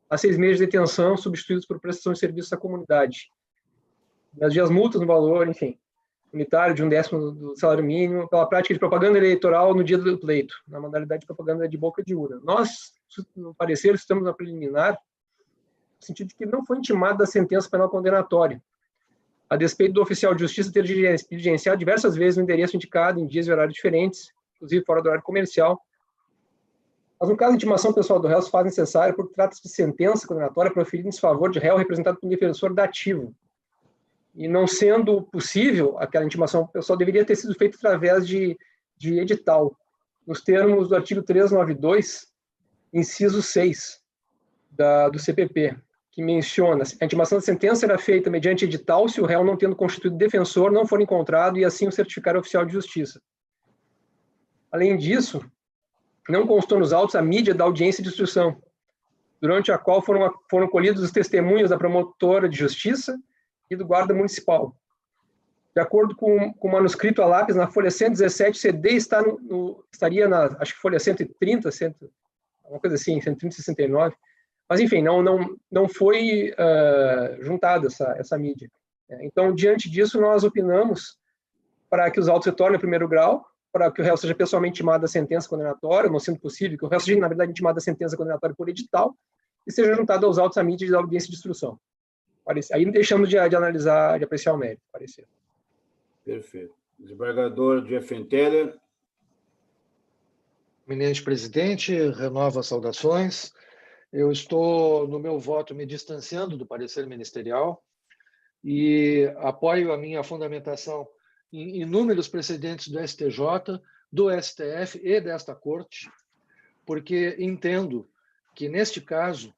a 6 meses de detenção, substituídos por prestação de serviços à comunidade. As multas no valor, enfim, unitário de 1/10 do salário mínimo, pela prática de propaganda eleitoral no dia do pleito, na modalidade de propaganda de boca de urna. Nós, no parecer, estamos na preliminar, no sentido de que não foi intimada a sentença penal condenatória, a despeito do oficial de justiça ter diligenciado diversas vezes o endereço indicado em dias e horários diferentes, inclusive fora do horário comercial. Mas, no caso de intimação pessoal do réu, se faz necessário porque trata-se de sentença condenatória proferida em desfavor de réu representado por um defensor dativo. E não sendo possível, aquela intimação pessoal deveria ter sido feita através de edital, nos termos do artigo 392, inciso 6 do CPP, que menciona: a intimação da sentença será feita mediante edital se o réu, não tendo constituído defensor, não for encontrado e assim o certificar o oficial de justiça. Além disso, não constou nos autos a mídia da audiência de instrução, durante a qual foram colhidos os testemunhos da promotora de justiça e do guarda municipal. De acordo com o manuscrito a lápis, na folha 117, o CD estaria na, acho que folha 130, uma coisa assim, 130, 69. Mas, enfim, não foi juntada essa mídia. Então, diante disso, nós opinamos para que os autos retornem ao primeiro grau, para que o réu seja pessoalmente intimado da sentença condenatória, não sendo possível que o réu seja, na verdade, intimado da sentença condenatória por edital, e seja juntado aos autos a mídia da audiência de instrução. Aí deixamos de analisar, de apreciar o mérito, parecer. Perfeito. Desembargador Jeff Teller. Eminente presidente, renovo as saudações. Eu estou, no meu voto, me distanciando do parecer ministerial e apoio a minha fundamentação em inúmeros precedentes do STJ, do STF e desta Corte, porque entendo que, neste caso,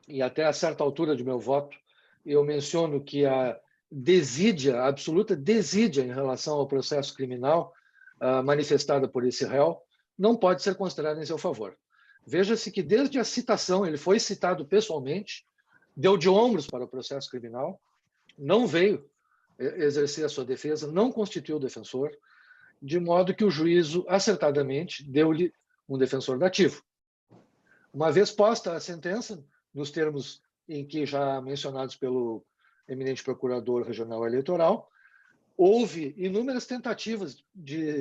e até a certa altura de meu voto, eu menciono que a desídia, a absoluta desídia em relação ao processo criminal manifestada por esse réu, não pode ser considerada em seu favor. Veja-se que, desde a citação, ele foi citado pessoalmente, deu de ombros para o processo criminal, não veio exercer a sua defesa, não constituiu defensor, de modo que o juízo, acertadamente, deu-lhe um defensor dativo. Uma vez posta a sentença, nos termos em que já mencionados pelo eminente procurador regional eleitoral, houve inúmeras tentativas de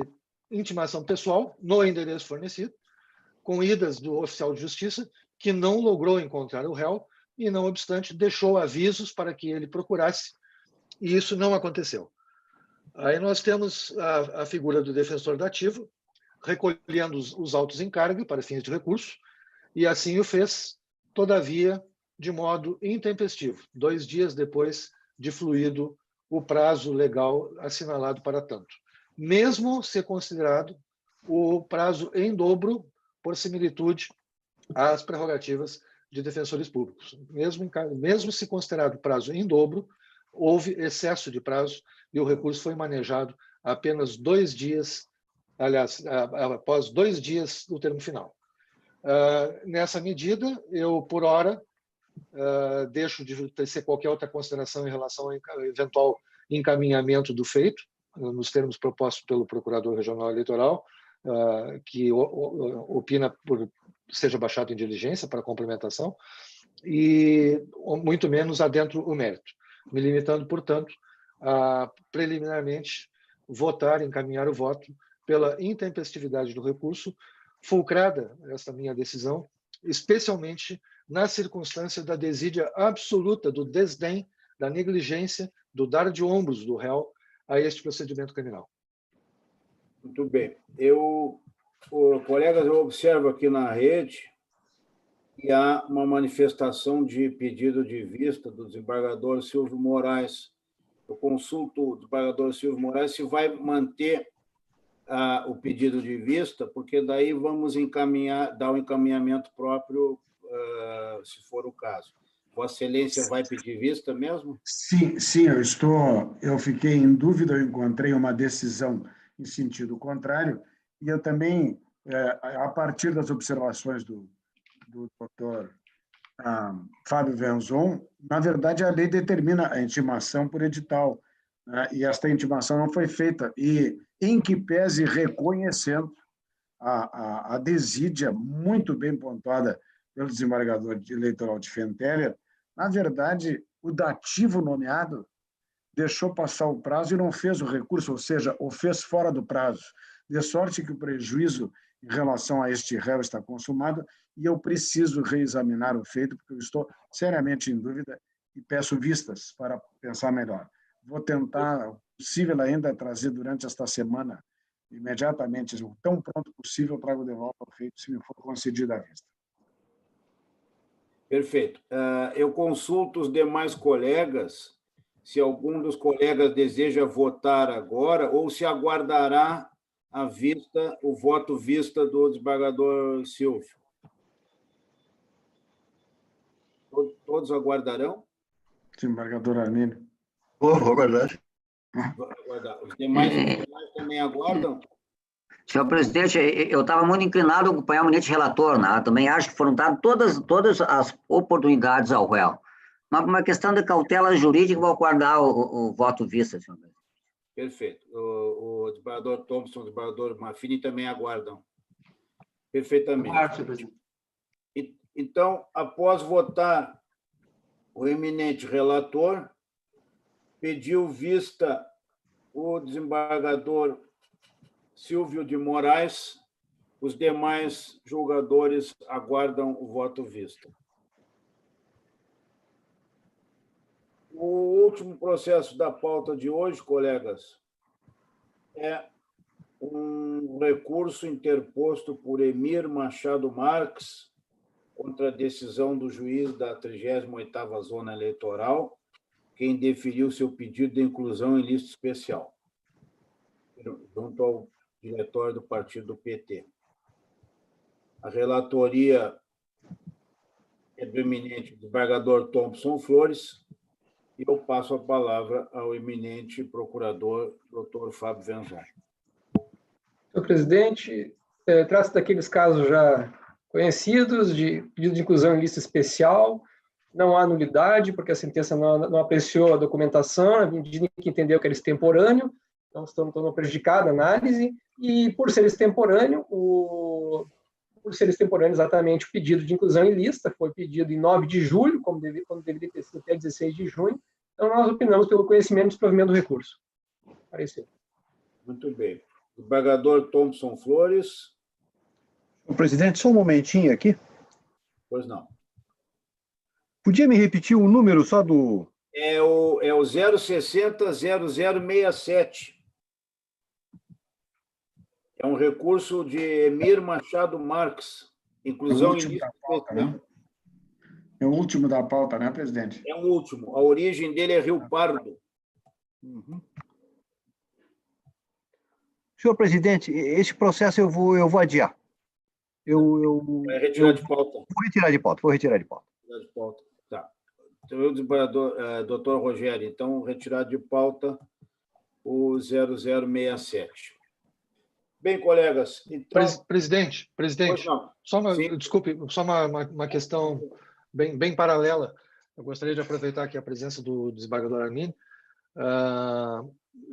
intimação pessoal no endereço fornecido, com idas do oficial de justiça, que não logrou encontrar o réu e, não obstante, deixou avisos para que ele procurasse, e isso não aconteceu. Aí nós temos a figura do defensor dativo, recolhendo os autos em cargo para fins de recurso, e assim o fez, todavia, de modo intempestivo, 2 dias depois de fluído o prazo legal assinalado para tanto, mesmo ser considerado o prazo em dobro por similitude às prerrogativas de defensores públicos. Mesmo se considerado prazo em dobro, houve excesso de prazo e o recurso foi manejado apenas 2 dias, aliás, após 2 dias do termo final. Nessa medida, eu, por hora, deixo de tecer qualquer outra consideração em relação ao eventual encaminhamento do feito, nos termos propostos pelo Procurador Regional Eleitoral, que opina por seja baixado em diligência para complementação, e muito menos adentro o mérito, me limitando, portanto, a preliminarmente votar, encaminhar o voto pela intempestividade do recurso, fulcrada esta minha decisão, especialmente na circunstância da desídia absoluta, do desdém, da negligência, do dar de ombros do réu a este procedimento criminal. Muito bem. Colegas, eu observo aqui na rede que há uma manifestação de pedido de vista do desembargador Silvio Moraes. Eu consulto o desembargador Silvio Moraes se vai manter o pedido de vista, porque daí vamos dar um encaminhamento próprio, se for o caso. Vossa Excelência vai pedir vista mesmo? Sim, eu fiquei em dúvida, eu encontrei uma decisão em sentido contrário, e eu também, a partir das observações do doutor Fábio Venzon, na verdade, a lei determina a intimação por edital, né? E esta intimação não foi feita, e em que pese reconhecendo a desídia muito bem pontuada pelo desembargador eleitoral de Fenteller, na verdade, o dativo nomeado deixou passar o prazo e não fez o recurso, ou seja, o fez fora do prazo, de sorte que o prejuízo em relação a este réu está consumado e eu preciso reexaminar o feito, porque eu estou seriamente em dúvida e peço vistas para pensar melhor. Vou tentar, o possível ainda, trazer durante esta semana, imediatamente, o tão pronto possível, trago de volta o feito, se me for concedida a vista. Perfeito. Eu consulto os demais colegas, se algum dos colegas deseja votar agora ou se aguardará o voto vista do desembargador Silvio. Todos aguardarão? Desembargador Armínio. Vou aguardar. Os demais também aguardam? Senhor presidente, eu estava muito inclinado a acompanhar o eminente relator, né? Também acho que foram dadas todas as oportunidades ao réu. Mas, por uma questão de cautela jurídica, vou aguardar o voto vista, senhor presidente. Perfeito. O desembargador Thompson, o desembargador Maffini também aguardam. Perfeitamente. Aguardo, senhor presidente. Então, após votar o eminente relator, pediu vista o desembargador Silvio de Moraes, os demais julgadores aguardam o voto vista. O último processo da pauta de hoje, colegas, é um recurso interposto por Emir Machado Marques contra a decisão do juiz da 38ª Zona Eleitoral, quem deferiu seu pedido de inclusão em lista especial, junto ao diretório do partido do PT. A relatoria é do eminente desembargador Thompson Flores, e eu passo a palavra ao eminente procurador, doutor Fábio Venzon. Senhor presidente, trata-se daqueles casos já conhecidos de pedido de inclusão em lista especial. Não há nulidade, porque a sentença não apreciou a documentação, na medida em que entendeu que era extemporâneo, então estão prejudicada a análise, e por ser extemporâneo, exatamente o pedido de inclusão em lista foi pedido em 9 de julho, quando deveria ter sido até 16 de junho, então nós opinamos pelo conhecimento e desprovimento do recurso. Pareceu. Muito bem. Desembargador Thompson Flores. Senhor presidente, só um momentinho aqui. Pois não. Podia me repetir o número só do... É o 060-0067. É um recurso de Emir Machado Marques. Inclusão em lista pauta, né? É o último da pauta, né, presidente? É o último. A origem dele é Rio Pardo. Uhum. Senhor presidente, esse processo eu vou adiar. Vai retirar de pauta. Vou retirar de pauta. Retirar de pauta. Tá. Então, o desembargador, doutor Rogério, então, retirar de pauta o 0067. Bem, colegas, então... Presidente, desculpe, só uma questão bem paralela. Eu gostaria de aproveitar aqui a presença do desembargador Armin.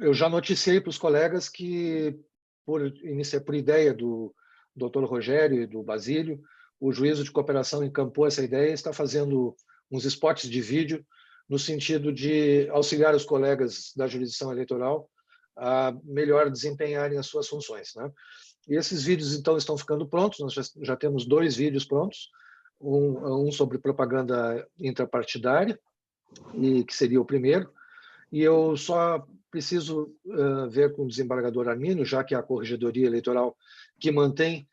Eu já noticiei para os colegas que, por ideia do doutor Rogério e do Basílio, o juízo de cooperação encampou essa ideia e está fazendo uns spots de vídeo no sentido de auxiliar os colegas da jurisdição eleitoral a melhor desempenharem as suas funções, né? E esses vídeos, então, estão ficando prontos. Nós já temos 2 vídeos prontos, um sobre propaganda intrapartidária, que seria o primeiro, e eu só preciso ver com o desembargador Arminio, já que é a Corregedoria Eleitoral que mantém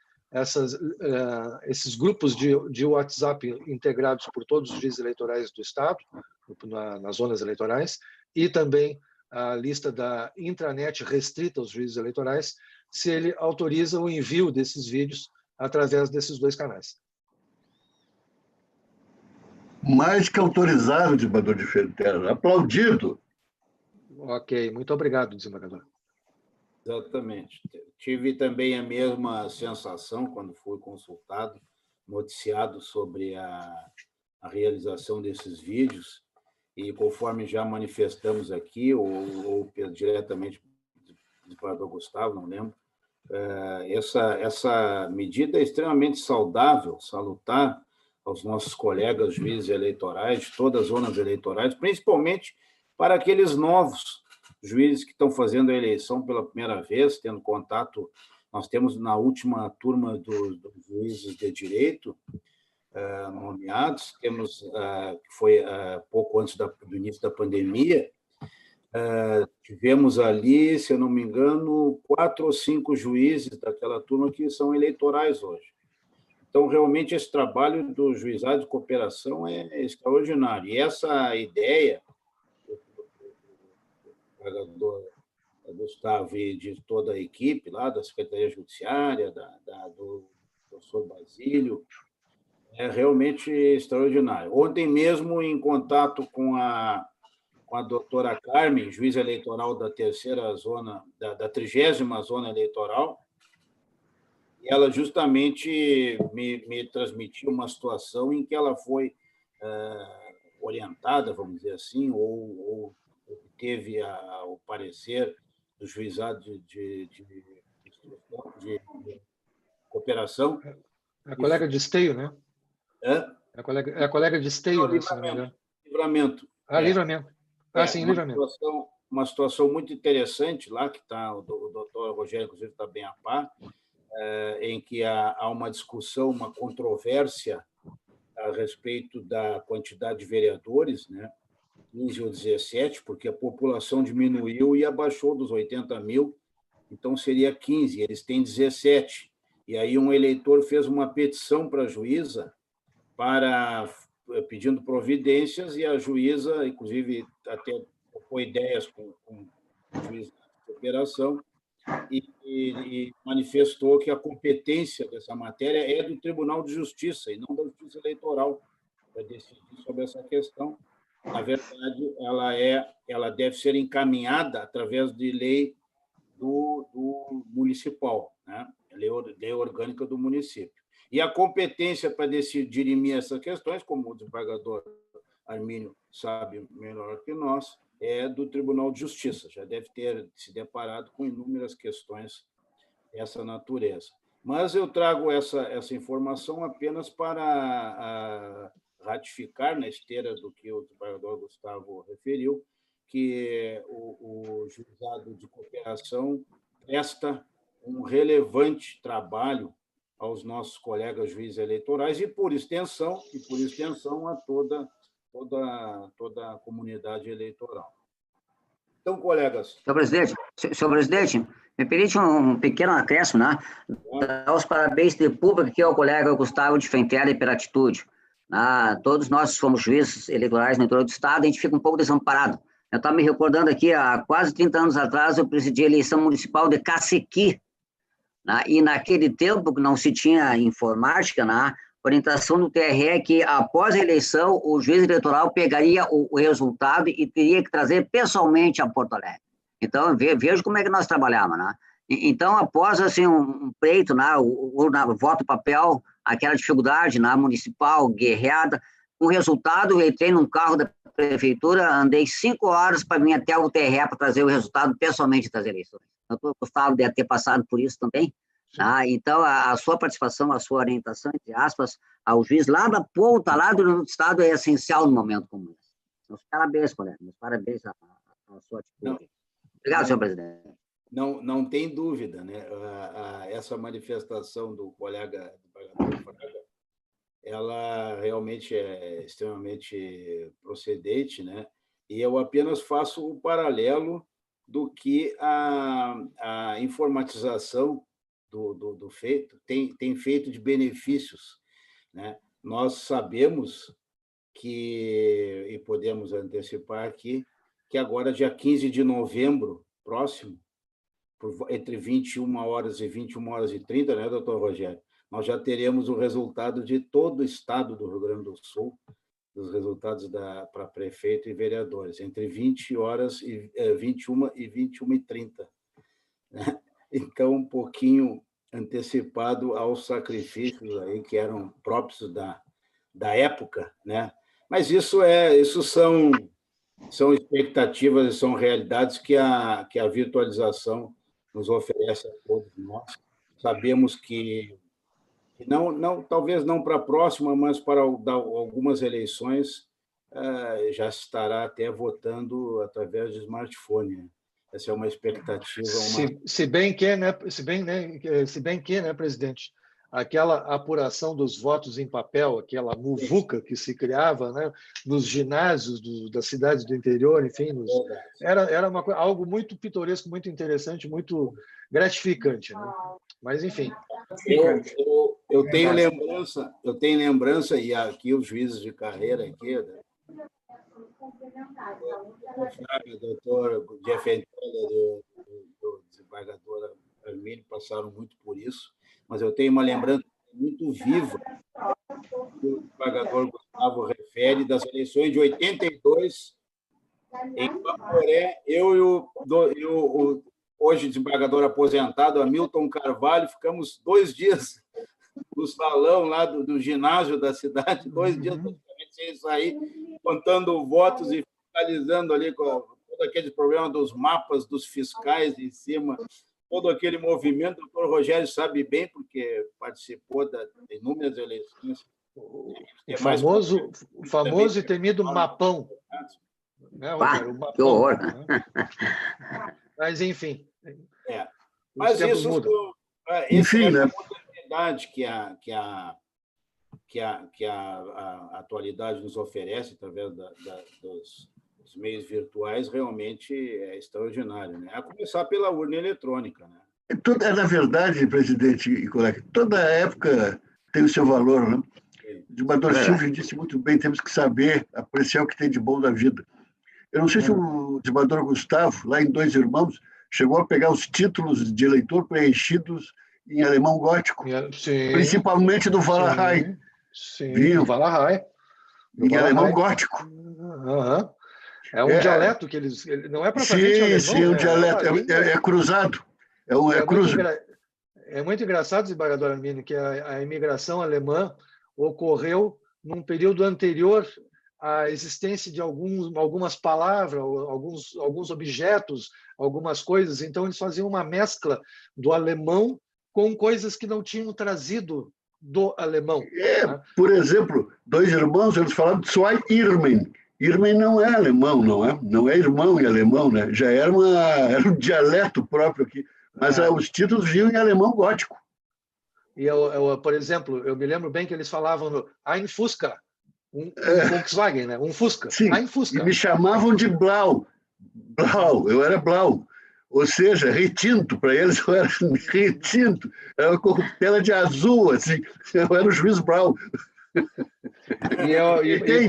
esses grupos de WhatsApp integrados por todos os juízes eleitorais do Estado, nas zonas eleitorais, e também a lista da intranet restrita aos juízes eleitorais, se ele autoriza o envio desses vídeos através desses 2 canais. Mais que autorizado, desembargador de Ferreira. Aplaudido. Ok, muito obrigado, desembargador. Exatamente. Tive também a mesma sensação quando fui consultado, noticiado sobre a realização desses vídeos, e conforme já manifestamos aqui, ou diretamente do desembargador Gustavo, não lembro, essa medida é extremamente saudável, salutar aos nossos colegas juízes eleitorais de todas as zonas eleitorais, principalmente para aqueles novos juízes que estão fazendo a eleição pela primeira vez, tendo contato. Nós temos na última turma dos juízes de direito nomeados, temos, que foi pouco antes do início da pandemia, tivemos ali, se eu não me engano, 4 ou 5 juízes daquela turma que são eleitorais hoje. Então, realmente, esse trabalho do juizado de cooperação é extraordinário. E essa ideia do desembargador Gustavo e de toda a equipe lá da Secretaria Judiciária, do professor Basílio, é realmente extraordinário. Ontem mesmo, em contato com a doutora Carmen, juíza eleitoral da 30ª zona eleitoral, e ela justamente me transmitiu uma situação em que ela foi orientada, vamos dizer assim, ou teve o parecer do juizado de cooperação. É a colega de Esteio, né? É a colega de Esteio, né, se não me engano. Livramento. Livramento. Sim, Livramento. Uma situação muito interessante lá, que o doutor Rogério, inclusive, está bem a par, em que há uma discussão, uma controvérsia a respeito da quantidade de vereadores, né? 15 ou 17, porque a população diminuiu e abaixou dos 80 mil, então seria 15, eles têm 17. E aí um eleitor fez uma petição para a juíza pedindo providências, e a juíza, inclusive, até trocou ideias com o juiz de operação, e e manifestou que a competência dessa matéria é do Tribunal de Justiça e não da Justiça Eleitoral para decidir sobre essa questão. Na verdade, ela deve ser encaminhada através de lei do municipal, né? Lei orgânica do município. E a competência para dirimir essas questões, como o desembargador Armínio sabe melhor que nós, é do Tribunal de Justiça. Já deve ter se deparado com inúmeras questões dessa natureza. Mas eu trago essa informação apenas para ratificar, na esteira do que o desembargador Gustavo referiu, que o Juizado de Cooperação presta um relevante trabalho aos nossos colegas juízes eleitorais e, por extensão, a toda a comunidade eleitoral. Então, colegas... Senhor presidente, me permite um pequeno acréscimo, né? Dar os parabéns de público aqui ao colega Gustavo de Fentela pela atitude. Todos nós somos juízes eleitorais no interior do Estado, a gente fica um pouco desamparado. Eu estava me recordando aqui, há quase 30 anos atrás, eu presidi a eleição municipal de Cacequi, né? E naquele tempo que não se tinha informática, né? A orientação do TRE é que, após a eleição, o juiz eleitoral pegaria o resultado e teria que trazer pessoalmente a Porto Alegre. Então, vejo como é que nós trabalhamos, né? Então, após assim, um pleito, né? o voto papel, aquela dificuldade na municipal, guerreada, o resultado, eu entrei num carro da prefeitura, andei 5 horas para vir até o TRE para trazer o resultado pessoalmente das eleições. Eu gostava de ter passado por isso também. Tá? Então, a sua participação, a sua orientação, entre aspas, ao juiz lá da ponta, lá do Estado, é essencial no momento como esse. Meus parabéns, colega. Meus parabéns à sua atitude. Obrigado, senhor presidente. Não tem dúvida, né? Essa manifestação do colega Fraga, ela realmente é extremamente procedente, né? E eu apenas faço o paralelo do que a informatização do feito tem feito de benefícios, né? Nós sabemos que, e podemos antecipar aqui, que agora, dia 15 de novembro, próximo, entre 21 horas e 21 horas e 30, né, doutor Rogério? Nós já teremos o resultado de todo o estado do Rio Grande do Sul, dos resultados para prefeito e vereadores, entre 21 e 21h30. Né? Então, um pouquinho antecipado aos sacrifícios aí que eram próprios da época, né? Mas isso são expectativas e são realidades que a virtualização nos oferece a todos nós. Sabemos que talvez não para a próxima, mas para algumas eleições já estará até votando através de smartphone. Né? Essa é uma expectativa. Se bem que, né, presidente, aquela apuração dos votos em papel, aquela muvuca que se criava, né, nos ginásios das cidades do interior, enfim, era algo muito pitoresco, muito interessante, muito gratificante, né? Mas, enfim. Eu tenho lembrança, e aqui os juízes de carreira, aqui, né? O doutor Jeff do desembargador Armínio passaram muito por isso, mas eu tenho uma lembrança muito viva que o desembargador Gustavo refere das eleições de 82, em Camporé, eu e o hoje desembargador aposentado, Hamilton Carvalho, ficamos 2 dias no salão lá do ginásio da cidade, 2 dias praticamente sem sair, contando votos e fiscalizando ali com todo aquele problema dos mapas, dos fiscais em cima, todo aquele movimento. O doutor Rogério sabe bem, porque participou de inúmeras eleições. O famoso e temido mapão. Né, Rogério? O mapão, que horror! Né? Mas, enfim. Mas isso enfim, é né? a modernidade que a atualidade nos oferece através dos meios virtuais, realmente é extraordinário, né? A começar pela urna eletrônica, né? Na verdade, presidente e colega, toda época tem o seu valor, né? O desembargador Silvio disse muito bem, temos que saber apreciar o que tem de bom da vida. Eu não sei se o desembargador Gustavo, lá em Dois Irmãos, chegou a pegar os títulos de eleitor preenchidos em alemão gótico, Sim, principalmente do Walachei. sim, Viu? do Walachei. Em alemão gótico. Uhum. É um dialeto que eles... Não é propriamente alemão. Sim, um dialeto. É cruzado. É muito engraçado, desembargador Arminio, que a imigração alemã ocorreu num período anterior à existência de algumas palavras, alguns objetos, algumas coisas. Então, eles faziam uma mescla do alemão com coisas que não tinham trazido do alemão. Né? Por exemplo, dois irmãos, eles falavam zwei Irmen. Irmen não é alemão, não é irmão em alemão, né? Já era um dialeto próprio aqui. Mas os títulos vinham em alemão gótico. E, por exemplo, eu me lembro bem que eles falavam no Ein Fusca, um Volkswagen, né? Um Fusca. Sim, Ein Fusca. E me chamavam de Blau. Blau, eu era Blau. Ou seja, retinto, para eles eu era retinto. Era uma corruptela de azul, assim. Eu era o juiz Blau.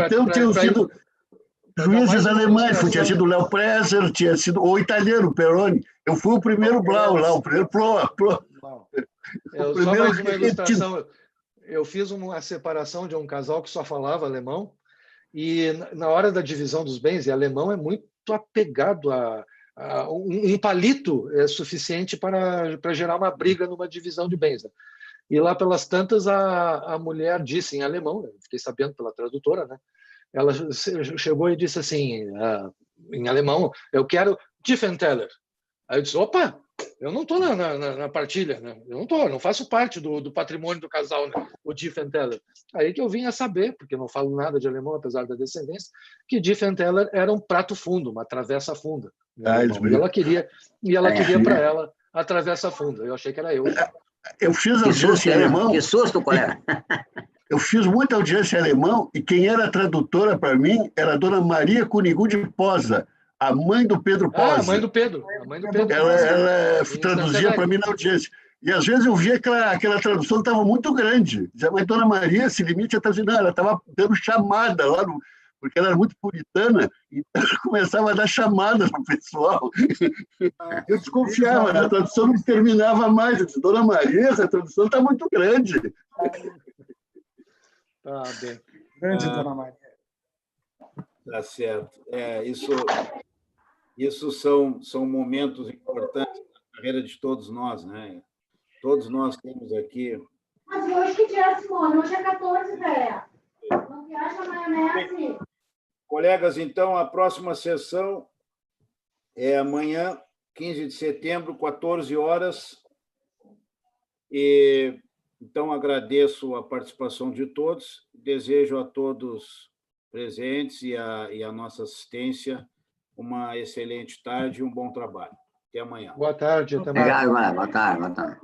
Então tinham sido juízes alemães, tinha sido Léo Presser, tinha sido o italiano, Peroni. Eu fui o primeiro Blau lá, o primeiro Pro. Só mais uma ilustração. Eu fiz uma separação de um casal que só falava alemão e na hora da divisão dos bens, e alemão é muito apegado a um palito é suficiente para gerar uma briga numa divisão de bens. Né? E lá pelas tantas a mulher disse em alemão, eu fiquei sabendo pela tradutora, né? Ela chegou e disse assim, em alemão, eu quero Tiefenthaler. Aí eu disse, opa, eu não estou na partilha, né? Eu não faço parte do patrimônio do casal, né? O Tiefenthaler. Aí que eu vim a saber, porque eu não falo nada de alemão, apesar da descendência, que Tiefenthaler era um prato fundo, uma travessa funda. E ela queria para ela a travessa funda. Eu achei que era eu. Eu fiz audiência em alemão. Que susto, colega. Eu fiz muita audiência em alemão e quem era tradutora para mim era a dona Maria Cunigu de Posa, a mãe do Pedro Posa. A mãe do Pedro. Ela traduzia para mim na audiência. E às vezes eu via que aquela tradução estava muito grande. Mas dona Maria se limite a traduzir. Não, ela estava dando chamada lá, porque ela era muito puritana, então ela começava a dar chamadas para o pessoal. Eu desconfiava, a tradução não terminava mais. Eu disse, dona Maria, essa tradução está muito grande. Tá bem. Grande dona Maria. Tá certo. Isso são momentos importantes na carreira de todos nós, né? Todos nós temos aqui. Mas hoje que dia é, Simone? Hoje é 14, velho. Não viaja maionese. Colegas, então, a próxima sessão é amanhã, 15 de setembro, 14 horas. Então, agradeço a participação de todos, desejo a todos presentes e a nossa assistência uma excelente tarde e um bom trabalho. Até amanhã. Boa tarde. Até mais. Obrigado, boa tarde.